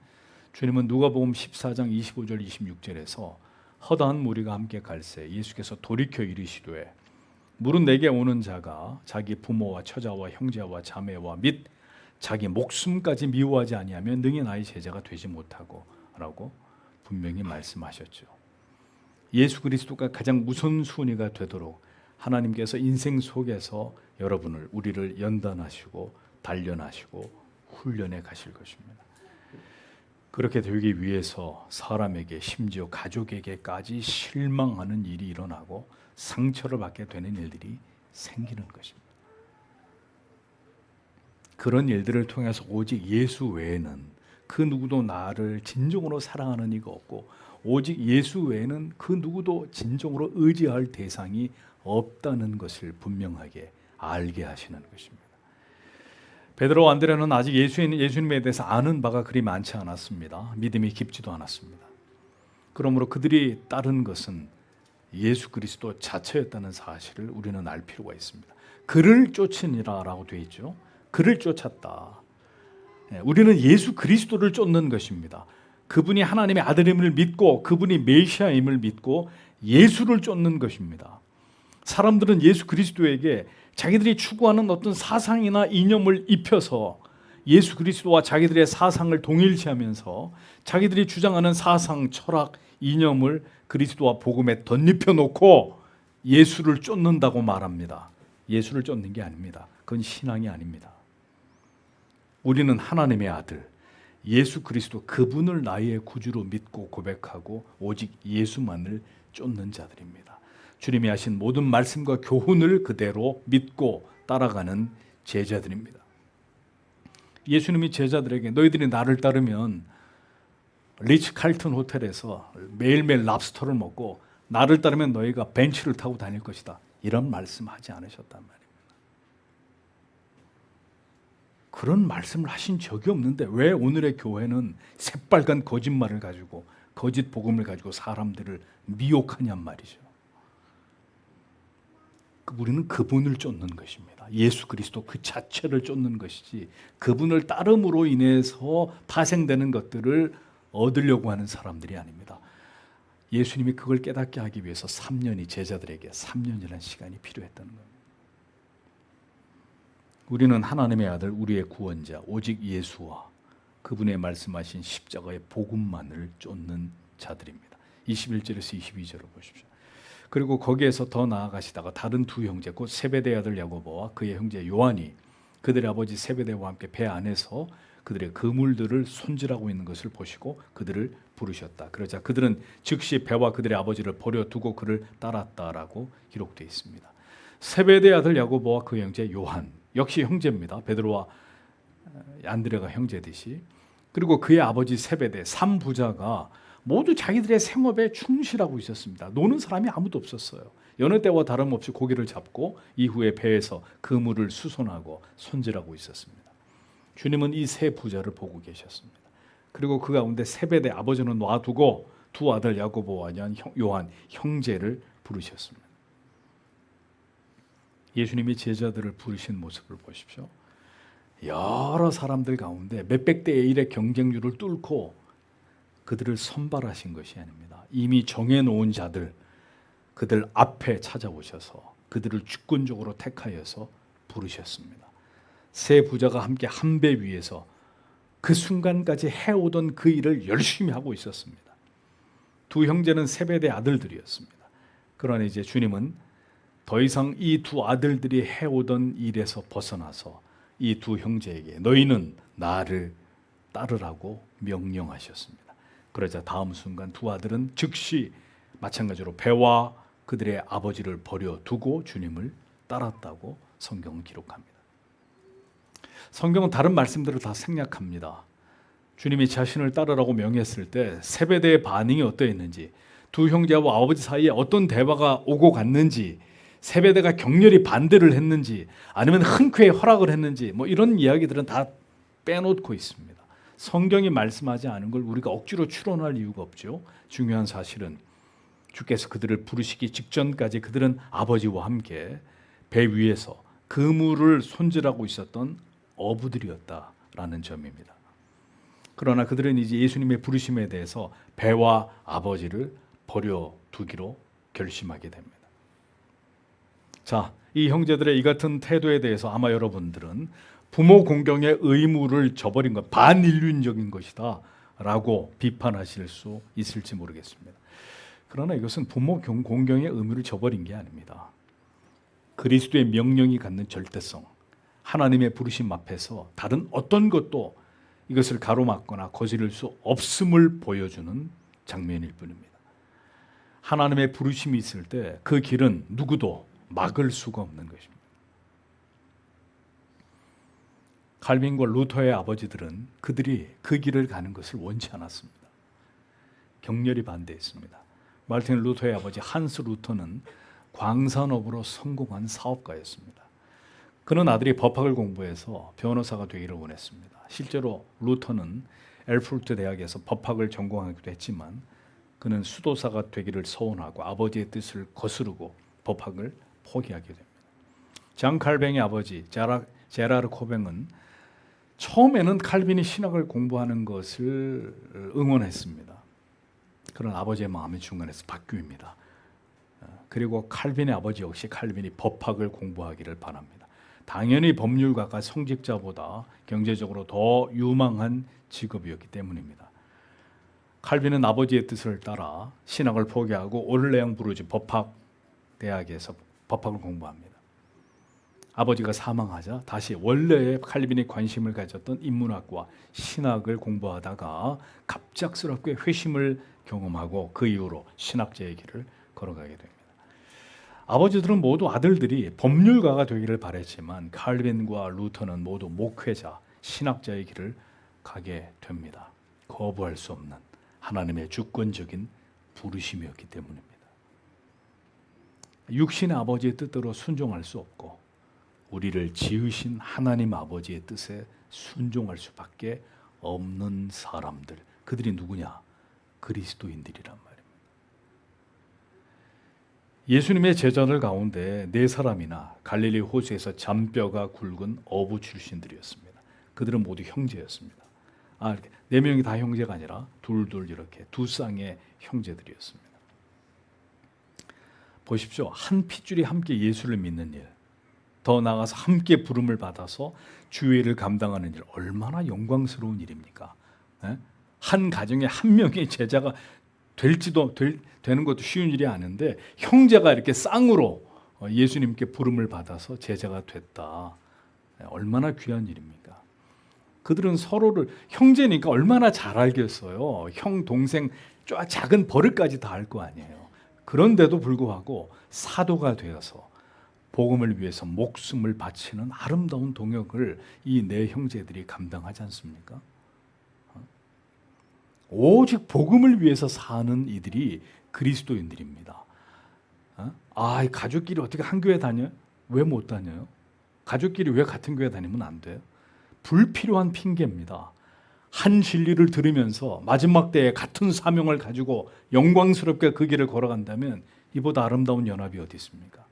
주님은 누가복음 14장 25절 26절에서 허다한 무리가 함께 갈새 예수께서 돌이켜 이르시되 물은 내게 오는 자가 자기 부모와 처자와 형제와 자매와 및 자기 목숨까지 미워하지 아니하면 능히 나의 제자가 되지 못하고 라고 분명히 말씀하셨죠. 예수 그리스도가 가장 우선순위가 되도록 하나님께서 인생 속에서 여러분을, 우리를 연단하시고 단련하시고 훈련해 가실 것입니다. 그렇게 되기 위해서 사람에게, 심지어 가족에게까지 실망하는 일이 일어나고 상처를 받게 되는 일들이 생기는 것입니다. 그런 일들을 통해서 오직 예수 외에는 그 누구도 나를 진정으로 사랑하는 이가 없고 오직 예수 외에는 그 누구도 진정으로 의지할 대상이 없다는 것을 분명하게 알게 하시는 것입니다. 베드로와 안드레는 아직 예수님에 대해서 아는 바가 그리 많지 않았습니다. 믿음이 깊지도 않았습니다. 그러므로 그들이 따른 것은 예수 그리스도 자체였다는 사실을 우리는 알 필요가 있습니다. 그를 쫓으니라라고 되어 있죠. 그를 쫓았다. 우리는 예수 그리스도를 쫓는 것입니다. 그분이 하나님의 아들임을 믿고 그분이 메시아임을 믿고 예수를 쫓는 것입니다. 사람들은 예수 그리스도에게 자기들이 추구하는 어떤 사상이나 이념을 입혀서 예수 그리스도와 자기들의 사상을 동일시하면서 자기들이 주장하는 사상, 철학, 이념을 그리스도와 복음에 덧입혀 놓고 예수를 쫓는다고 말합니다. 예수를 쫓는 게 아닙니다. 그건 신앙이 아닙니다. 우리는 하나님의 아들 예수 그리스도 그분을 나의 구주로 믿고 고백하고 오직 예수만을 쫓는 자들입니다. 주님이 하신 모든 말씀과 교훈을 그대로 믿고 따라가는 제자들입니다. 예수님이 제자들에게 너희들이 나를 따르면 리츠 칼튼 호텔에서 매일매일 랍스터를 먹고 나를 따르면 너희가 벤츠를 타고 다닐 것이다. 이런 말씀하지 않으셨단 말이에요. 그런 말씀을 하신 적이 없는데 왜 오늘의 교회는 새빨간 거짓말을 가지고 거짓 복음을 가지고 사람들을 미혹하냔 말이죠. 우리는 그분을 쫓는 것입니다. 예수 그리스도 그 자체를 쫓는 것이지 그분을 따름으로 인해서 파생되는 것들을 얻으려고 하는 사람들이 아닙니다. 예수님이 그걸 깨닫게 하기 위해서 3년이 제자들에게 3년이라는 시간이 필요했다는 겁니다. 우리는 하나님의 아들 우리의 구원자 오직 예수와 그분의 말씀하신 십자가의 복음만을 쫓는 자들입니다. 21절에서 22절을 보십시오. 그리고 거기에서 더 나아가시다가 다른 두 형제, 곧 세베대의 아들 야고보와 그의 형제 요한이 그들의 아버지 세베대와 함께 배 안에서 그들의 그물들을 손질하고 있는 것을 보시고 그들을 부르셨다. 그러자 그들은 즉시 배와 그들의 아버지를 버려두고 그를 따랐다라고 기록되어 있습니다. 세베대의 아들 야고보와 그 형제 요한, 역시 형제입니다. 베드로와 안드레가 형제듯이. 그리고 그의 아버지 세베대, 3부자가 모두 자기들의 생업에 충실하고 있었습니다. 노는 사람이 아무도 없었어요. 여느 때와 다름없이 고기를 잡고 이후에 배에서 그물을 수선하고 손질하고 있었습니다. 주님은 이 세 부자를 보고 계셨습니다. 그리고 그 가운데 세베대 아버지는 놔두고 두 아들 야고보와 요한 형제를 부르셨습니다. 예수님이 제자들을 부르신 모습을 보십시오. 여러 사람들 가운데 몇백 대 1의 경쟁률을 뚫고 그들을 선발하신 것이 아닙니다. 이미 정해놓은 자들, 그들 앞에 찾아오셔서 그들을 주권적으로 택하여서 부르셨습니다. 세 부자가 함께 한 배 위에서 그 순간까지 해오던 그 일을 열심히 하고 있었습니다. 두 형제는 세베대 아들들이었습니다. 그러나 이제 주님은 더 이상 이 두 아들들이 해오던 일에서 벗어나서 이 두 형제에게 너희는 나를 따르라고 명령하셨습니다. 그러자 다음 순간 두 아들은 즉시 마찬가지로 배와 그들의 아버지를 버려두고 주님을 따랐다고 성경은 기록합니다. 성경은 다른 말씀들을 다 생략합니다. 주님이 자신을 따르라고 명했을 때 세베대의 반응이 어떠했는지, 두 형제와 아버지 사이에 어떤 대화가 오고 갔는지, 세베대가 격렬히 반대를 했는지 아니면 흔쾌히 허락을 했는지 이런 이야기들은 다 빼놓고 있습니다. 성경이 말씀하지 않은 걸 우리가 억지로 추론할 이유가 없죠. 중요한 사실은 주께서 그들을 부르시기 직전까지 그들은 아버지와 함께 배 위에서 그물을 손질하고 있었던 어부들이었다라는 점입니다. 그러나 그들은 이제 예수님의 부르심에 대해서 배와 아버지를 버려두기로 결심하게 됩니다. 자, 이 형제들의 이 같은 태도에 대해서 아마 여러분들은 부모 공경의 의무를 저버린 것, 반인륜적인 것이다 라고 비판하실 수 있을지 모르겠습니다. 그러나 이것은 부모 공경의 의무를 저버린 게 아닙니다. 그리스도의 명령이 갖는 절대성, 하나님의 부르심 앞에서 다른 어떤 것도 이것을 가로막거나 거스릴 수 없음을 보여주는 장면일 뿐입니다. 하나님의 부르심이 있을 때 그 길은 누구도 막을 수가 없는 것입니다. 칼빈과 루터의 아버지들은 그들이 그 길을 가는 것을 원치 않았습니다. 격렬히 반대했습니다. 마르틴 루터의 아버지 한스 루터는 광산업으로 성공한 사업가였습니다. 그는 아들이 법학을 공부해서 변호사가 되기를 원했습니다. 실제로 루터는 엘프루트 대학에서 법학을 전공하기도 했지만 그는 수도사가 되기를 소원하고 아버지의 뜻을 거스르고 법학을 포기하게 됩니다. 장 칼뱅의 아버지 제라르 코뱅은 처음에는 칼빈이 신학을 공부하는 것을 응원했습니다. 그런 아버지의 마음이 중간에서 바뀝니다. 그리고 칼빈의 아버지 역시 칼빈이 법학을 공부하기를 바랍니다. 당연히 법률가가 성직자보다 경제적으로 더 유망한 직업이었기 때문입니다. 칼빈은 아버지의 뜻을 따라 신학을 포기하고 올레앙 부르지 법학 대학에서 법학을 공부합니다. 아버지가 사망하자 다시 원래의 칼빈이 관심을 가졌던 인문학과 신학을 공부하다가 갑작스럽게 회심을 경험하고 그 이후로 신학자의 길을 걸어가게 됩니다. 아버지들은 모두 아들들이 법률가가 되기를 바랬지만 칼빈과 루터는 모두 목회자, 신학자의 길을 가게 됩니다. 거부할 수 없는 하나님의 주권적인 부르심이었기 때문입니다. 육신의 아버지의 뜻대로 순종할 수 없고 우리를 지으신 하나님 아버지의 뜻에 순종할 수밖에 없는 사람들, 그들이 누구냐? 그리스도인들이란 말입니다. 예수님의 제자들 가운데 4사람이나 갈릴리 호수에서 잔뼈가 굵은 어부 출신들이었습니다. 그들은 모두 형제였습니다. 4명이 다 형제가 아니라 둘둘 이렇게 두 쌍의 형제들이었습니다. 보십시오. 한 핏줄이 함께 예수를 믿는 일. 더 나아가서 함께 부름을 받아서 주의 일을 감당하는 일, 얼마나 영광스러운 일입니까? 예? 한 가정에 한 명의 제자가 되는 것도 쉬운 일이 아닌데 형제가 이렇게 쌍으로 예수님께 부름을 받아서 제자가 됐다. 얼마나 귀한 일입니까? 그들은 서로를 형제니까 얼마나 잘 알겠어요. 형, 동생, 작은 버릇까지 다 알 거 아니에요. 그런데도 불구하고 사도가 되어서 복음을 위해서 목숨을 바치는 아름다운 동역을 이 네 형제들이 감당하지 않습니까? 오직 복음을 위해서 사는 이들이 그리스도인들입니다. 가족끼리 어떻게 한 교회 다녀요? 왜 못 다녀요? 가족끼리 왜 같은 교회 다니면 안 돼요? 불필요한 핑계입니다. 한 진리를 들으면서 마지막 때에 같은 사명을 가지고 영광스럽게 그 길을 걸어간다면 이보다 아름다운 연합이 어디 있습니까?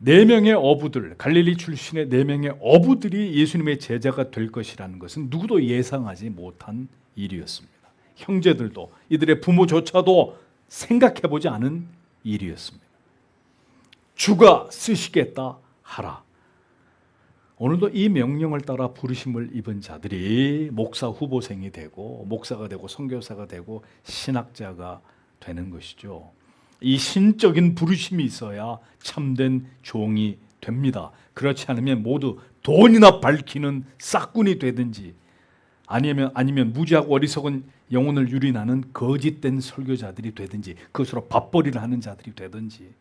4명의 어부들, 갈릴리 출신의 4명의 어부들이 예수님의 제자가 될 것이라는 것은 누구도 예상하지 못한 일이었습니다. 형제들도 이들의 부모조차도 생각해보지 않은 일이었습니다. 주가 쓰시겠다 하라. 오늘도 이 명령을 따라 부르심을 입은 자들이 목사 후보생이 되고 목사가 되고 선교사가 되고 신학자가 되는 것이죠. 이 신적인 부르심이 있어야 참된 종이 됩니다. 그렇지 않으면 모두 돈이나 밝히는 싹군이 되든지 아니면 무지하고 어리석은 영혼을 유린하는 거짓된 설교자들이 되든지 그것으로 밥벌이를 하는 자들이 되든지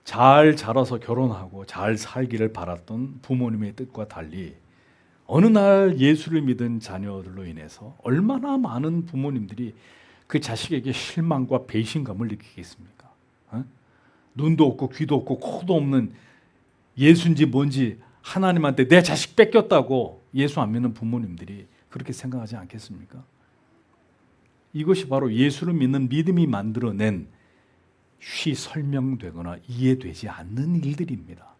잘 자라서 결혼하고 잘 살기를 바랐던 부모님의 뜻과 달리 어느 날 예수를 믿은 자녀들로 인해서 얼마나 많은 부모님들이 그 자식에게 실망과 배신감을 느끼겠습니까? 눈도 없고 귀도 없고 코도 없는 예수인지 뭔지 하나님한테 내 자식 뺏겼다고 예수 안 믿는 부모님들이 그렇게 생각하지 않겠습니까? 이것이 바로 예수를 믿는 믿음이 만들어낸 쉬 설명되거나 이해되지 않는 일들입니다.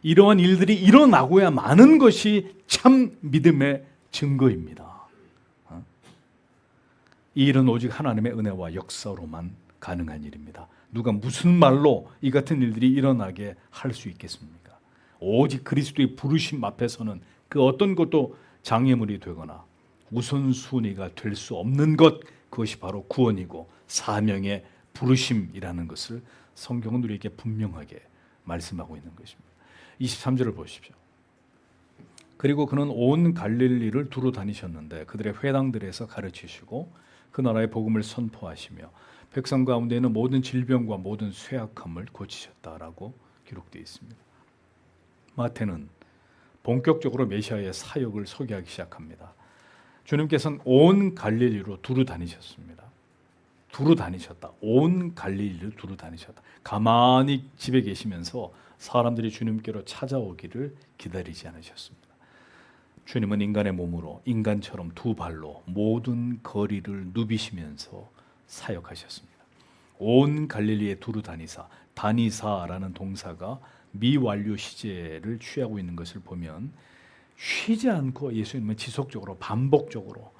이러한 일들이 일어나고야 마는 것이 참 믿음의 증거입니다. 이 일은 오직 하나님의 은혜와 역사로만 가능한 일입니다. 누가 무슨 말로 이 같은 일들이 일어나게 할 수 있겠습니까? 오직 그리스도의 부르심 앞에서는 그 어떤 것도 장애물이 되거나 우선순위가 될 수 없는 것, 그것이 바로 구원이고 사명의 부르심이라는 것을 성경은 우리에게 분명하게 말씀하고 있는 것입니다. 23절을 보십시오. 그리고 그는 온 갈릴리를 두루 다니셨는데 그들의 회당들에서 가르치시고 그 나라의 복음을 선포하시며 백성 가운데 있는 모든 질병과 모든 쇠약함을 고치셨다라고 기록되어 있습니다. 마태는 본격적으로 메시아의 사역을 소개하기 시작합니다. 주님께서는 온 갈릴리로 두루 다니셨습니다. 두루 다니셨다. 온 갈릴리를 두루 다니셨다. 가만히 집에 계시면서 사람들이 주님께로 찾아오기를 기다리지 않으셨습니다. 주님은 인간의 몸으로 인간처럼 두 발로 모든 거리를 누비시면서 사역하셨습니다. 온 갈릴리에 두루 다니사, 다니사라는 동사가 미완료 시제를 취하고 있는 것을 보면 쉬지 않고 예수님은 지속적으로 반복적으로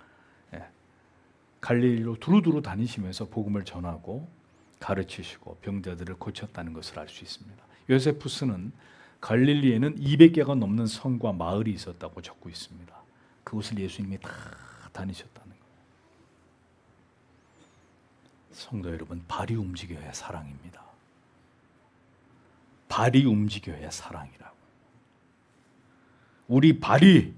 갈릴리로 두루두루 다니시면서 복음을 전하고 가르치시고 병자들을 고쳤다는 것을 알 수 있습니다. 요세푸스는 갈릴리에는 200개가 넘는 성과 마을이 있었다고 적고 있습니다. 그곳을 예수님이 다 다니셨다는 거예요. 성도 여러분, 발이 움직여야 사랑입니다. 발이 움직여야 사랑이라고. 우리 발이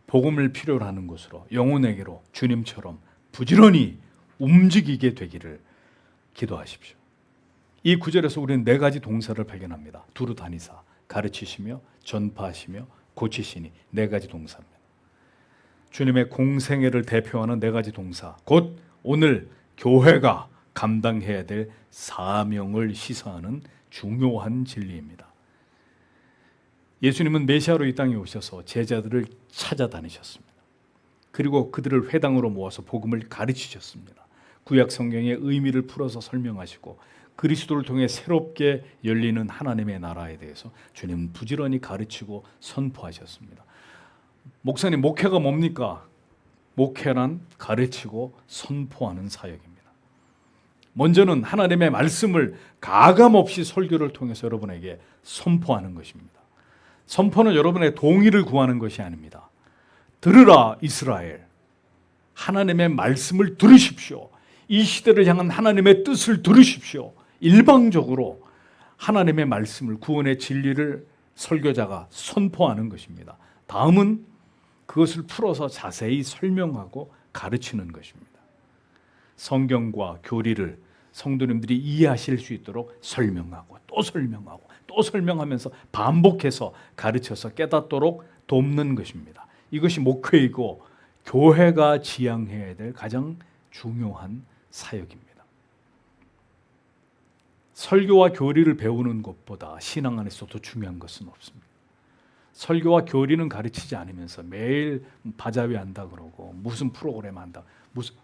복음을 필요로 하는 곳으로 영혼에게로 주님처럼 부지런히 움직이게 되기를 기도하십시오. 이 구절에서 우리는 4가지 동사를 발견합니다. 두루 다니사, 가르치시며 전파하시며 고치시니 4가지 동사입니다. 주님의 공생애를 대표하는 4가지 동사, 곧 오늘 교회가 감당해야 될 사명을 시사하는 중요한 진리입니다. 예수님은 메시아로 이 땅에 오셔서 제자들을 찾아다니셨습니다. 그리고 그들을 회당으로 모아서 복음을 가르치셨습니다. 구약 성경의 의미를 풀어서 설명하시고 그리스도를 통해 새롭게 열리는 하나님의 나라에 대해서 주님은 부지런히 가르치고 선포하셨습니다. 목사님, 목회가 뭡니까? 목회란 가르치고 선포하는 사역입니다. 먼저는 하나님의 말씀을 가감없이 설교를 통해서 여러분에게 선포하는 것입니다. 선포는 여러분의 동의를 구하는 것이 아닙니다. 들으라 이스라엘, 하나님의 말씀을 들으십시오. 이 시대를 향한 하나님의 뜻을 들으십시오. 일방적으로 하나님의 말씀을, 구원의 진리를 설교자가 선포하는 것입니다. 다음은 그것을 풀어서 자세히 설명하고 가르치는 것입니다. 성경과 교리를 성도님들이 이해하실 수 있도록 설명하고 또 설명하고 또 설명하면서 반복해서 가르쳐서 깨닫도록 돕는 것입니다. 이것이 목회이고 교회가 지향해야 될 가장 중요한 사역입니다. 설교와 교리를 배우는 것보다 신앙 안에서 더 중요한 것은 없습니다. 설교와 교리는 가르치지 않으면서 매일 바자회 한다 그러고 무슨 프로그램 한다, 무슨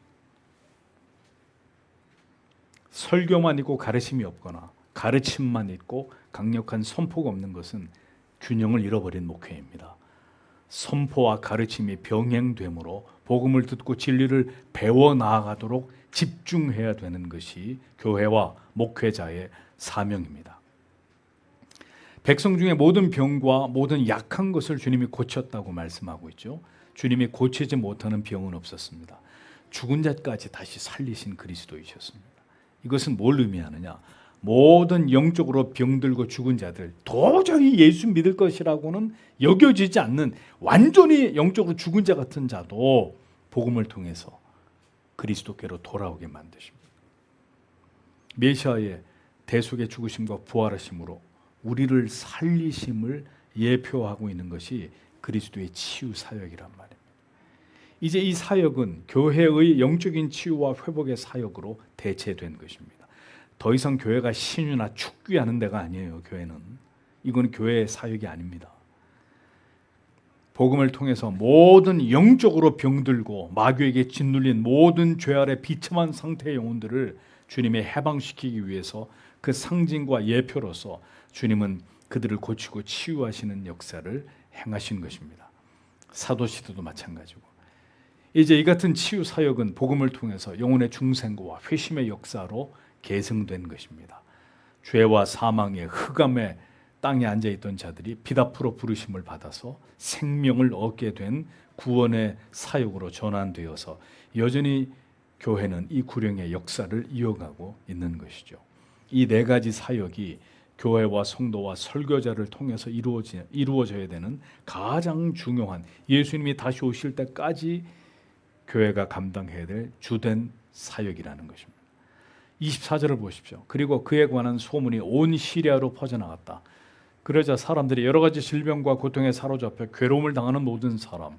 설교만 있고 가르침이 없거나 가르침만 있고 강력한 선포가 없는 것은 균형을 잃어버린 목회입니다. 선포와 가르침이 병행되므로 복음을 듣고 진리를 배워 나아가도록 집중해야 되는 것이 교회와 목회자의 사명입니다. 백성 중에 모든 병과 모든 약한 것을 주님이 고쳤다고 말씀하고 있죠. 주님이 고치지 못하는 병은 없었습니다. 죽은 자까지 다시 살리신 그리스도이셨습니다. 이것은 뭘 의미하느냐? 모든 영적으로 병들고 죽은 자들, 도저히 예수 믿을 것이라고는 여겨지지 않는 완전히 영적으로 죽은 자 같은 자도 복음을 통해서 그리스도께로 돌아오게 만드십니다. 메시아의 대속의 죽으심과 부활하심으로 우리를 살리심을 예표하고 있는 것이 그리스도의 치유 사역이란 말입니다. 이제 이 사역은 교회의 영적인 치유와 회복의 사역으로 대체된 것입니다. 더 이상 교회가 신유나 축구하는 데가 아니에요. 교회는 이건 교회의 사역이 아닙니다. 복음을 통해서 모든 영적으로 병들고 마귀에게 짓눌린 모든 죄 아래 비참한 상태의 영혼들을 주님이 해방시키기 위해서 그 상징과 예표로서 주님은 그들을 고치고 치유하시는 역사를 행하신 것입니다. 사도 시대도 마찬가지고, 이제 이 같은 치유 사역은 복음을 통해서 영혼의 중생과 회심의 역사로 계승된 것입니다. 죄와 사망의 흑암의 땅에 앉아있던 자들이 빛 앞으로 부르심을 받아서 생명을 얻게 된 구원의 사역으로 전환되어서 여전히 교회는 이 구령의 역사를 이어가고 있는 것이죠. 이 네 가지 사역이 교회와 성도와 설교자를 통해서 이루어져야 되는 가장 중요한, 예수님이 다시 오실 때까지 교회가 감당해야 될 주된 사역이라는 것입니다. 24절을 보십시오. 그리고 그에 관한 소문이 온 시리아로 퍼져나갔다. 그러자 사람들이 여러 가지 질병과 고통에 사로잡혀 괴로움을 당하는 모든 사람,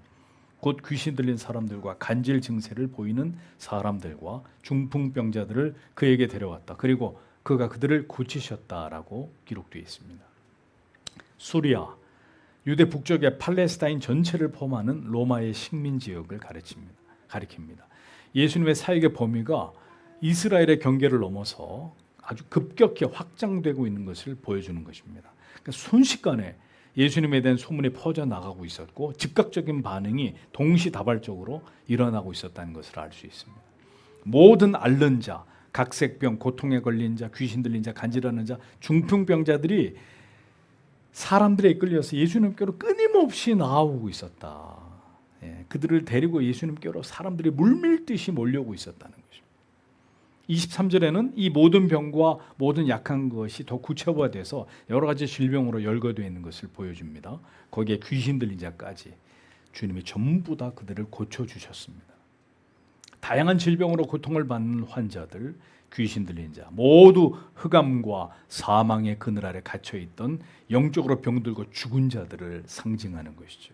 곧 귀신 들린 사람들과 간질 증세를 보이는 사람들과 중풍병자들을 그에게 데려왔다. 그리고 그가 그들을 고치셨다라고 기록되어 있습니다. 수리아, 유대 북쪽의 팔레스타인 전체를 포함하는 로마의 식민 지역을 가리킵니다. 예수님의 사역의 범위가 이스라엘의 경계를 넘어서 아주 급격히 확장되고 있는 것을 보여주는 것입니다. 그러니까 순식간에 예수님에 대한 소문이 퍼져나가고 있었고 즉각적인 반응이 동시다발적으로 일어나고 있었다는 것을 알 수 있습니다. 모든 앓는 자, 각색병, 고통에 걸린 자, 귀신 들린 자, 간질하는 자, 중풍병자들이 사람들에 이끌려서 예수님께로 끊임없이 나오고 있었다. 그들을 데리고 예수님께로 사람들이 물밀듯이 몰려오고 있었다는 것입니다. 23절에는 이 모든 병과 모든 약한 것이 더 구체화돼서 여러 가지 질병으로 열거되어 있는 것을 보여줍니다. 거기에 귀신 들린 자까지 주님이 전부 다 그들을 고쳐주셨습니다. 다양한 질병으로 고통을 받는 환자들, 귀신 들린 자, 모두 흑암과 사망의 그늘 아래 갇혀있던 영적으로 병들고 죽은 자들을 상징하는 것이죠.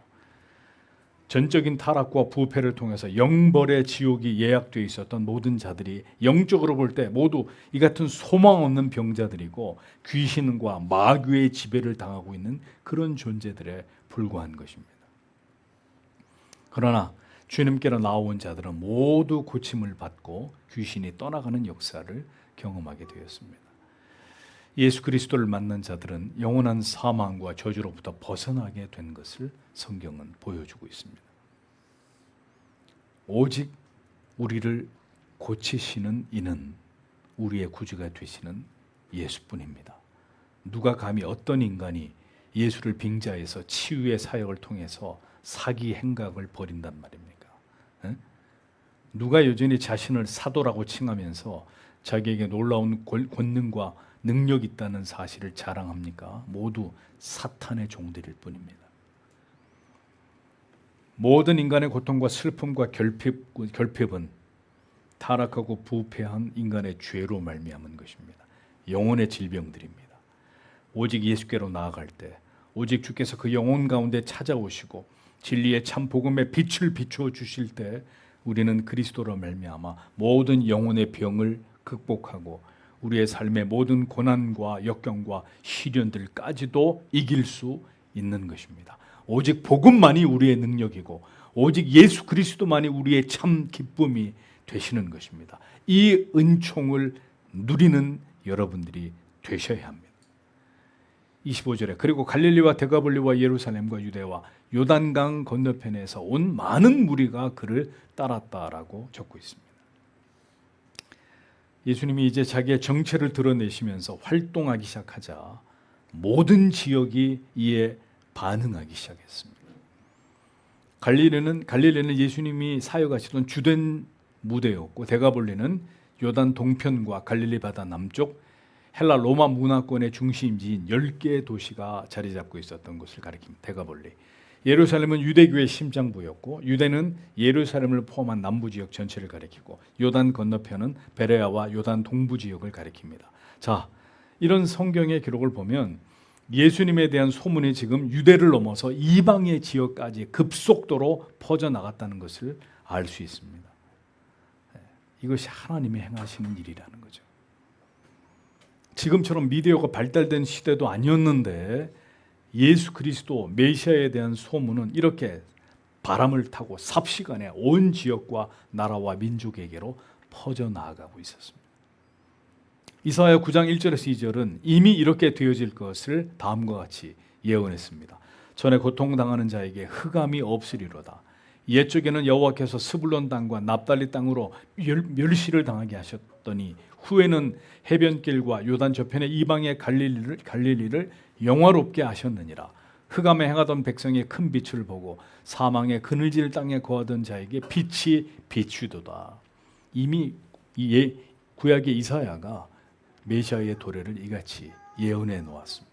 전적인 타락과 부패를 통해서 영벌의 지옥이 예약되어 있었던 모든 자들이 영적으로 볼 때 모두 이 같은 소망 없는 병자들이고 귀신과 마귀의 지배를 당하고 있는 그런 존재들에 불과한 것입니다. 그러나 주님께로 나온 자들은 모두 고침을 받고 귀신이 떠나가는 역사를 경험하게 되었습니다. 예수 그리스도를 만난 자들은 영원한 사망과 저주로부터 벗어나게 된 것을 성경은 보여주고 있습니다. 오직 우리를 고치시는 이는 우리의 구주가 되시는 예수뿐입니다. 누가 감히 어떤 인간이 예수를 빙자해서 치유의 사역을 통해서 사기 행각을 벌인단 말입니까? 에? 누가 여전히 자신을 사도라고 칭하면서 자기에게 놀라운 권능과 능력이 있다는 사실을 자랑합니까? 모두 사탄의 종들일 뿐입니다. 모든 인간의 고통과 슬픔과 결핍은 타락하고 부패한 인간의 죄로 말미암은 것입니다. 영혼의 질병들입니다. 오직 예수께로 나아갈 때, 오직 주께서 그 영혼 가운데 찾아오시고 진리의 참 복음의 빛을 비추어 주실 때 우리는 그리스도로 말미암아 모든 영혼의 병을 극복하고 우리의 삶의 모든 고난과 역경과 시련들까지도 이길 수 있는 것입니다. 오직 복음만이 우리의 능력이고 오직 예수 그리스도만이 우리의 참 기쁨이 되시는 것입니다. 이 은총을 누리는 여러분들이 되셔야 합니다. 25절에 그리고 갈릴리와 데가볼리와 예루살렘과 유대와 요단강 건너편에서 온 많은 무리가 그를 따랐다라고 적고 있습니다. 예수님이 이제 자기의 정체를 드러내시면서 활동하기 시작하자 모든 지역이 이에 반응하기 시작했습니다. 갈릴리는 예수님이 사역하시던 주된 무대였고 데가볼리는 요단 동편과 갈릴리 바다 남쪽 헬라 로마 문화권의 중심지인 10개의 도시가 자리 잡고 있었던 것을 가리킵니다. 데가볼리. 예루살렘은 유대교의 심장부였고 유대는 예루살렘을 포함한 남부 지역 전체를 가리키고 요단 건너편은 베레아와 요단 동부 지역을 가리킵니다. 자, 이런 성경의 기록을 보면 예수님에 대한 소문이 지금 유대를 넘어서 이방의 지역까지 급속도로 퍼져나갔다는 것을 알 수 있습니다. 이것이 하나님이 행하시는 일이라는 거죠. 지금처럼 미디어가 발달된 시대도 아니었는데 예수 그리스도 메시아에 대한 소문은 이렇게 바람을 타고 삽시간에 온 지역과 나라와 민족에게로 퍼져나가고 있었습니다. 이사야 9장 1절에서 2절은 이미 이렇게 되어질 것을 다음과 같이 예언했습니다. 전에 고통당하는 자에게 흑암이 없으리로다. 옛적에는 여호와께서 스불론 땅과 납달리 땅으로 멸시를 당하게 하셨더니 후에는 해변길과 요단 저편의 이방의 갈릴리를 영화롭게 하셨느니라. 흑암에 행하던 백성의 큰 빛을 보고 사망의 그늘질 땅에 거하던 자에게 빛이 비추도다. 이미 구약의 이사야가 메시아의 도래를 이같이 예언해 놓았습니다.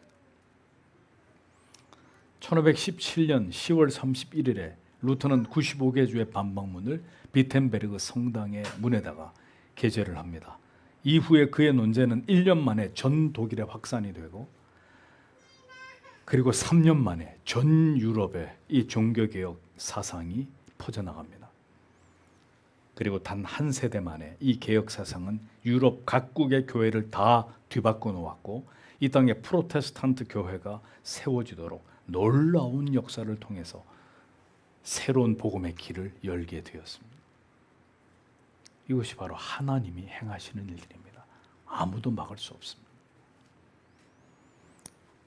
1517년 10월 31일에 루터는 95개 주의 반박문을 비텐베르그 성당의 문에다가 게재를 합니다. 이후에 그의 논제는 1년 만에 전 독일에 확산이 되고 그리고 3년 만에 전 유럽에 이 종교개혁 사상이 퍼져나갑니다. 그리고 단 한 세대 만에 이 개혁 사상은 유럽 각국의 교회를 다 뒤바꿔 놓았고 이 땅에 프로테스탄트 교회가 세워지도록 놀라운 역사를 통해서 새로운 복음의 길을 열게 되었습니다. 이것이 바로 하나님이 행하시는 일들입니다. 아무도 막을 수 없습니다.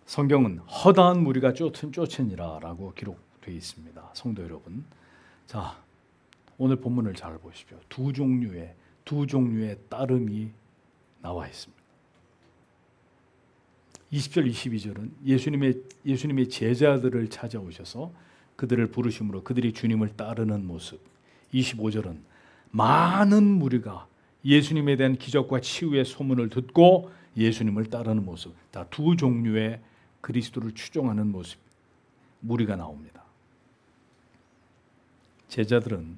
성경은 허다한 무리가 쫓으니라 라고 기록되어 있습니다. 성도 여러분, 자, 오늘 본문을 잘 보십시오. 두 종류의 따름이 나와 있습니다. 20절 22절은 예수님의 제자들을 찾아오셔서 그들을 부르심으로 그들이 주님을 따르는 모습. 25절은 많은 무리가 예수님에 대한 기적과 치유의 소문을 듣고 예수님을 따르는 모습. 다 두 종류의 그리스도를 추종하는 모습, 무리가 나옵니다. 제자들은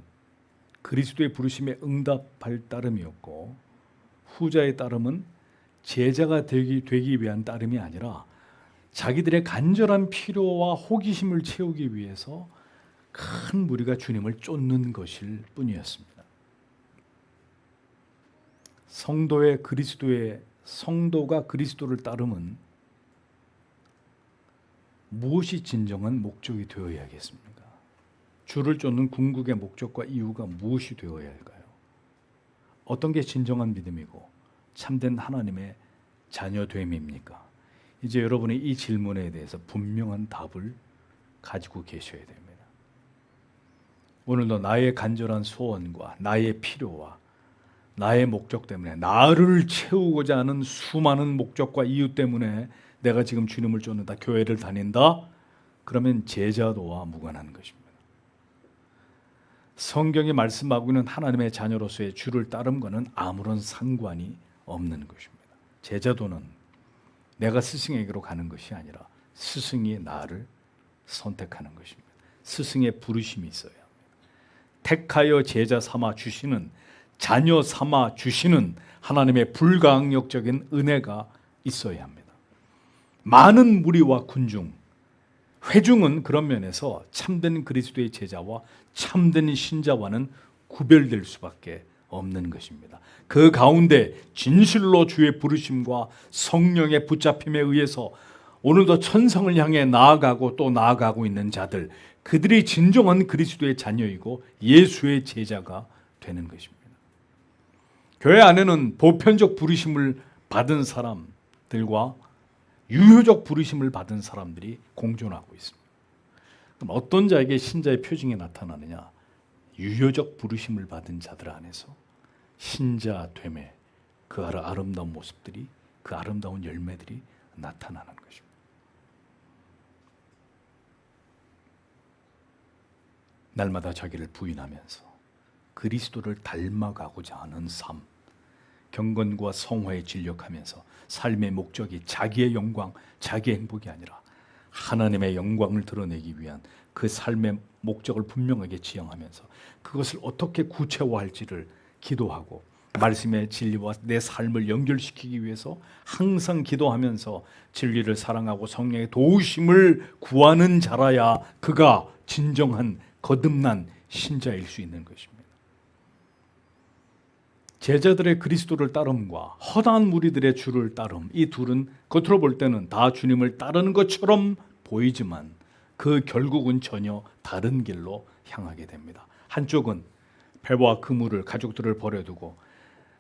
그리스도의 부르심에 응답할 따름이었고 후자의 따름은 제자가 되기 위한 따름이 아니라 자기들의 간절한 필요와 호기심을 채우기 위해서 큰 무리가 주님을 쫓는 것일 뿐이었습니다. 성도가 그리스도를 따르면 무엇이 진정한 목적이 되어야겠습니까? 주를 쫓는 궁극의 목적과 이유가 무엇이 되어야 할까요? 어떤 게 진정한 믿음이고 참된 하나님의 자녀됨입니까? 이제 여러분이 이 질문에 대해서 분명한 답을 가지고 계셔야 됩니다. 오늘도 나의 간절한 소원과 나의 필요와 나의 목적 때문에, 나를 채우고자 하는 수많은 목적과 이유 때문에 내가 지금 주님을 쫓는다, 교회를 다닌다, 그러면 제자도와 무관한 것입니다. 성경이 말씀하고 있는 하나님의 자녀로서의 주를 따름과는 아무런 상관이 없는 것입니다. 제자도는 내가 스승에게로 가는 것이 아니라 스승이 나를 선택하는 것입니다. 스승의 부르심이 있어야 합니다. 택하여 제자 삼아 주시는, 자녀 삼아 주시는 하나님의 불가항력적인 은혜가 있어야 합니다. 많은 무리와 군중, 회중은 그런 면에서 참된 그리스도의 제자와 참된 신자와는 구별될 수밖에 없는 것입니다. 그 가운데 진실로 주의 부르심과 성령의 붙잡힘에 의해서 오늘도 천성을 향해 나아가고 또 나아가고 있는 자들, 그들이 진정한 그리스도의 자녀이고 예수의 제자가 되는 것입니다. 교회 안에는 보편적 부르심을 받은 사람들과 유효적 부르심을 받은 사람들이 공존하고 있습니다. 그럼 어떤 자에게 신자의 표징이 나타나느냐? 유효적 부르심을 받은 자들 안에서 신자됨의 그 아름다운 모습들이, 그 아름다운 열매들이 나타나는 것입니다. 날마다 자기를 부인하면서 그리스도를 닮아가고자 하는 삶, 경건과 성화에 진력하면서 삶의 목적이 자기의 영광, 자기의 행복이 아니라 하나님의 영광을 드러내기 위한 그 삶의 목적을 분명하게 지향하면서 그것을 어떻게 구체화할지를 기도하고 말씀의 진리와 내 삶을 연결시키기 위해서 항상 기도하면서 진리를 사랑하고 성령의 도우심을 구하는 자라야 그가 진정한 거듭난 신자일 수 있는 것입니다. 제자들의 그리스도를 따름과 허다한 무리들의 주를 따름, 이 둘은 겉으로 볼 때는 다 주님을 따르는 것처럼 보이지만 그 결국은 전혀 다른 길로 향하게 됩니다. 한쪽은 배와 그물을, 가족들을 버려두고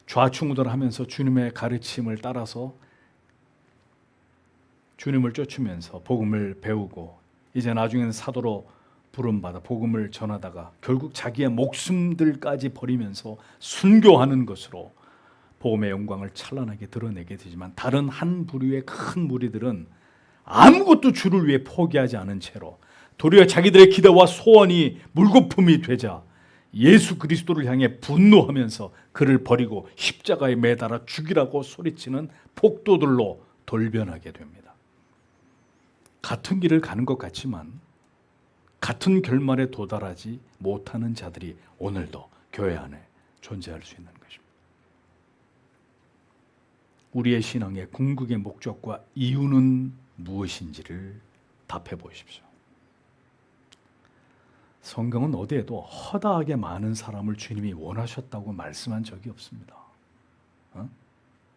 좌충우돌하면서 주님의 가르침을 따라서 주님을 쫓으면서 복음을 배우고 이제 나중에는 사도로 부름받아 복음을 전하다가 결국 자기의 목숨들까지 버리면서 순교하는 것으로 복음의 영광을 찬란하게 드러내게 되지만, 다른 한 부류의 큰 무리들은 아무것도 주를 위해 포기하지 않은 채로 도리어 자기들의 기대와 소원이 물거품이 되자 예수 그리스도를 향해 분노하면서 그를 버리고 십자가에 매달아 죽이라고 소리치는 폭도들로 돌변하게 됩니다. 같은 길을 가는 것 같지만 같은 결말에 도달하지 못하는 자들이 오늘도 교회 안에 존재할 수 있는 것입니다. 우리의 신앙의 궁극의 목적과 이유는 무엇인지를 답해 보십시오. 성경은 어디에도 허다하게 많은 사람을 주님이 원하셨다고 말씀한 적이 없습니다.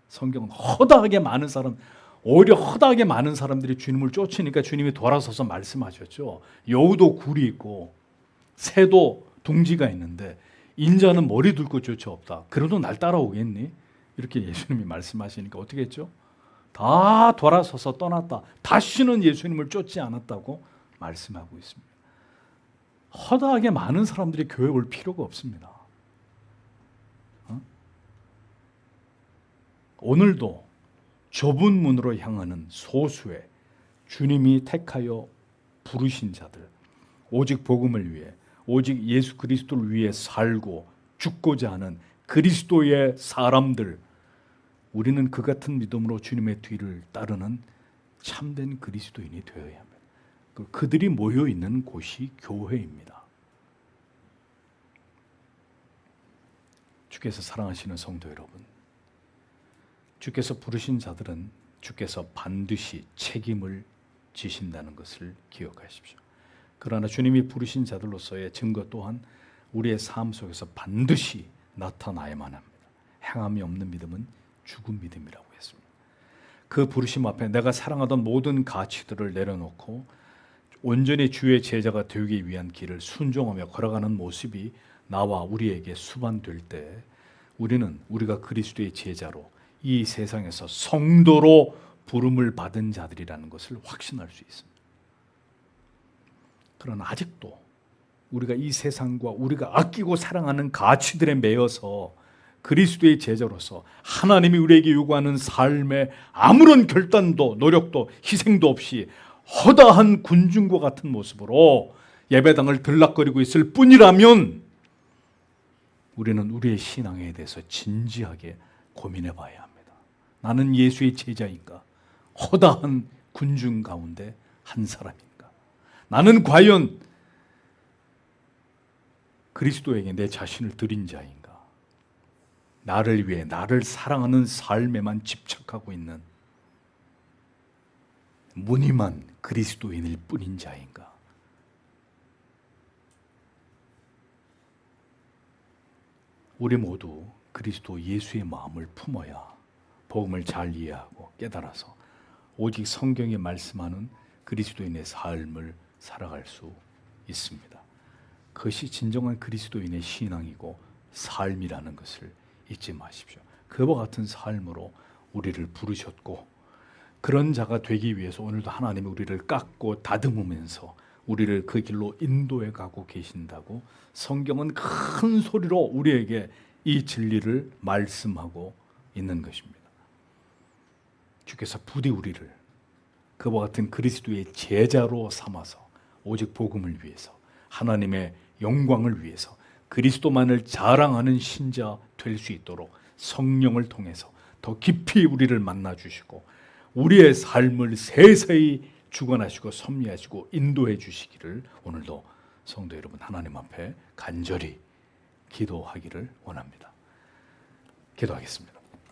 성경은 허다하게 많은 사람, 오히려 허다하게 많은 사람들이 주님을 쫓으니까 주님이 돌아서서 말씀하셨죠. 여우도 굴이 있고 새도 둥지가 있는데 인자는 머리 둘 곳조차 없다. 그래도 날 따라오겠니? 이렇게 예수님이 말씀하시니까 어떻게 했죠? 다 돌아서서 떠났다. 다시는 예수님을 쫓지 않았다고 말씀하고 있습니다. 허다하게 많은 사람들이 교회 올 필요가 없습니다. 오늘도 좁은 문으로 향하는 소수의 주님이 택하여 부르신 자들, 오직 복음을 위해, 오직 예수 그리스도를 위해 살고 죽고자 하는 그리스도의 사람들, 우리는 그 같은 믿음으로 주님의 뒤를 따르는 참된 그리스도인이 되어야 합니다. 그들이 모여 있는 곳이 교회입니다. 주께서 사랑하시는 성도 여러분, 주께서 부르신 자들은 주께서 반드시 책임을 지신다는 것을 기억하십시오. 그러나 주님이 부르신 자들로서의 증거 또한 우리의 삶 속에서 반드시 나타나야만 합니다. 행함이 없는 믿음은 죽은 믿음이라고 했습니다. 그 부르심 앞에 내가 사랑하던 모든 가치들을 내려놓고 온전히 주의 제자가 되기 위한 길을 순종하며 걸어가는 모습이 나와 우리에게 수반될 때 우리는 우리가 그리스도의 제자로 이 세상에서 성도로 부름을 받은 자들이라는 것을 확신할 수 있습니다. 그러나 아직도 우리가 이 세상과 우리가 아끼고 사랑하는 가치들에 매여서 그리스도의 제자로서 하나님이 우리에게 요구하는 삶에 아무런 결단도 노력도 희생도 없이 허다한 군중과 같은 모습으로 예배당을 들락거리고 있을 뿐이라면 우리는 우리의 신앙에 대해서 진지하게 고민해 봐야 합니다. 나는 예수의 제자인가? 허다한 군중 가운데 한 사람인가? 나는 과연 그리스도에게 내 자신을 드린 자인가? 나를 위해 나를 사랑하는 삶에만 집착하고 있는 무늬만 그리스도인일 뿐인 자인가? 우리 모두 그리스도 예수의 마음을 품어야 복음을 잘 이해하고 깨달아서 오직 성경에 말씀하는 그리스도인의 삶을 살아갈 수 있습니다. 그것이 진정한 그리스도인의 신앙이고 삶이라는 것을 잊지 마십시오. 그와 같은 삶으로 우리를 부르셨고 그런 자가 되기 위해서 오늘도 하나님이 우리를 깎고 다듬으면서 우리를 그 길로 인도해 가고 계신다고 성경은 큰 소리로 우리에게 이 진리를 말씀하고 있는 것입니다. 주께서 부디 우리를 그와 같은 그리스도의 제자로 삼아서 오직 복음을 위해서 하나님의 영광을 위해서 그리스도만을 자랑하는 신자 될 수 있도록 성령을 통해서 더 깊이 우리를 만나 주시고 우리의 삶을 세세히 주관하시고 섭리하시고 인도해 주시기를 오늘도 성도 여러분 하나님 앞에 간절히 기도하기를 원합니다. 기도하겠습니다.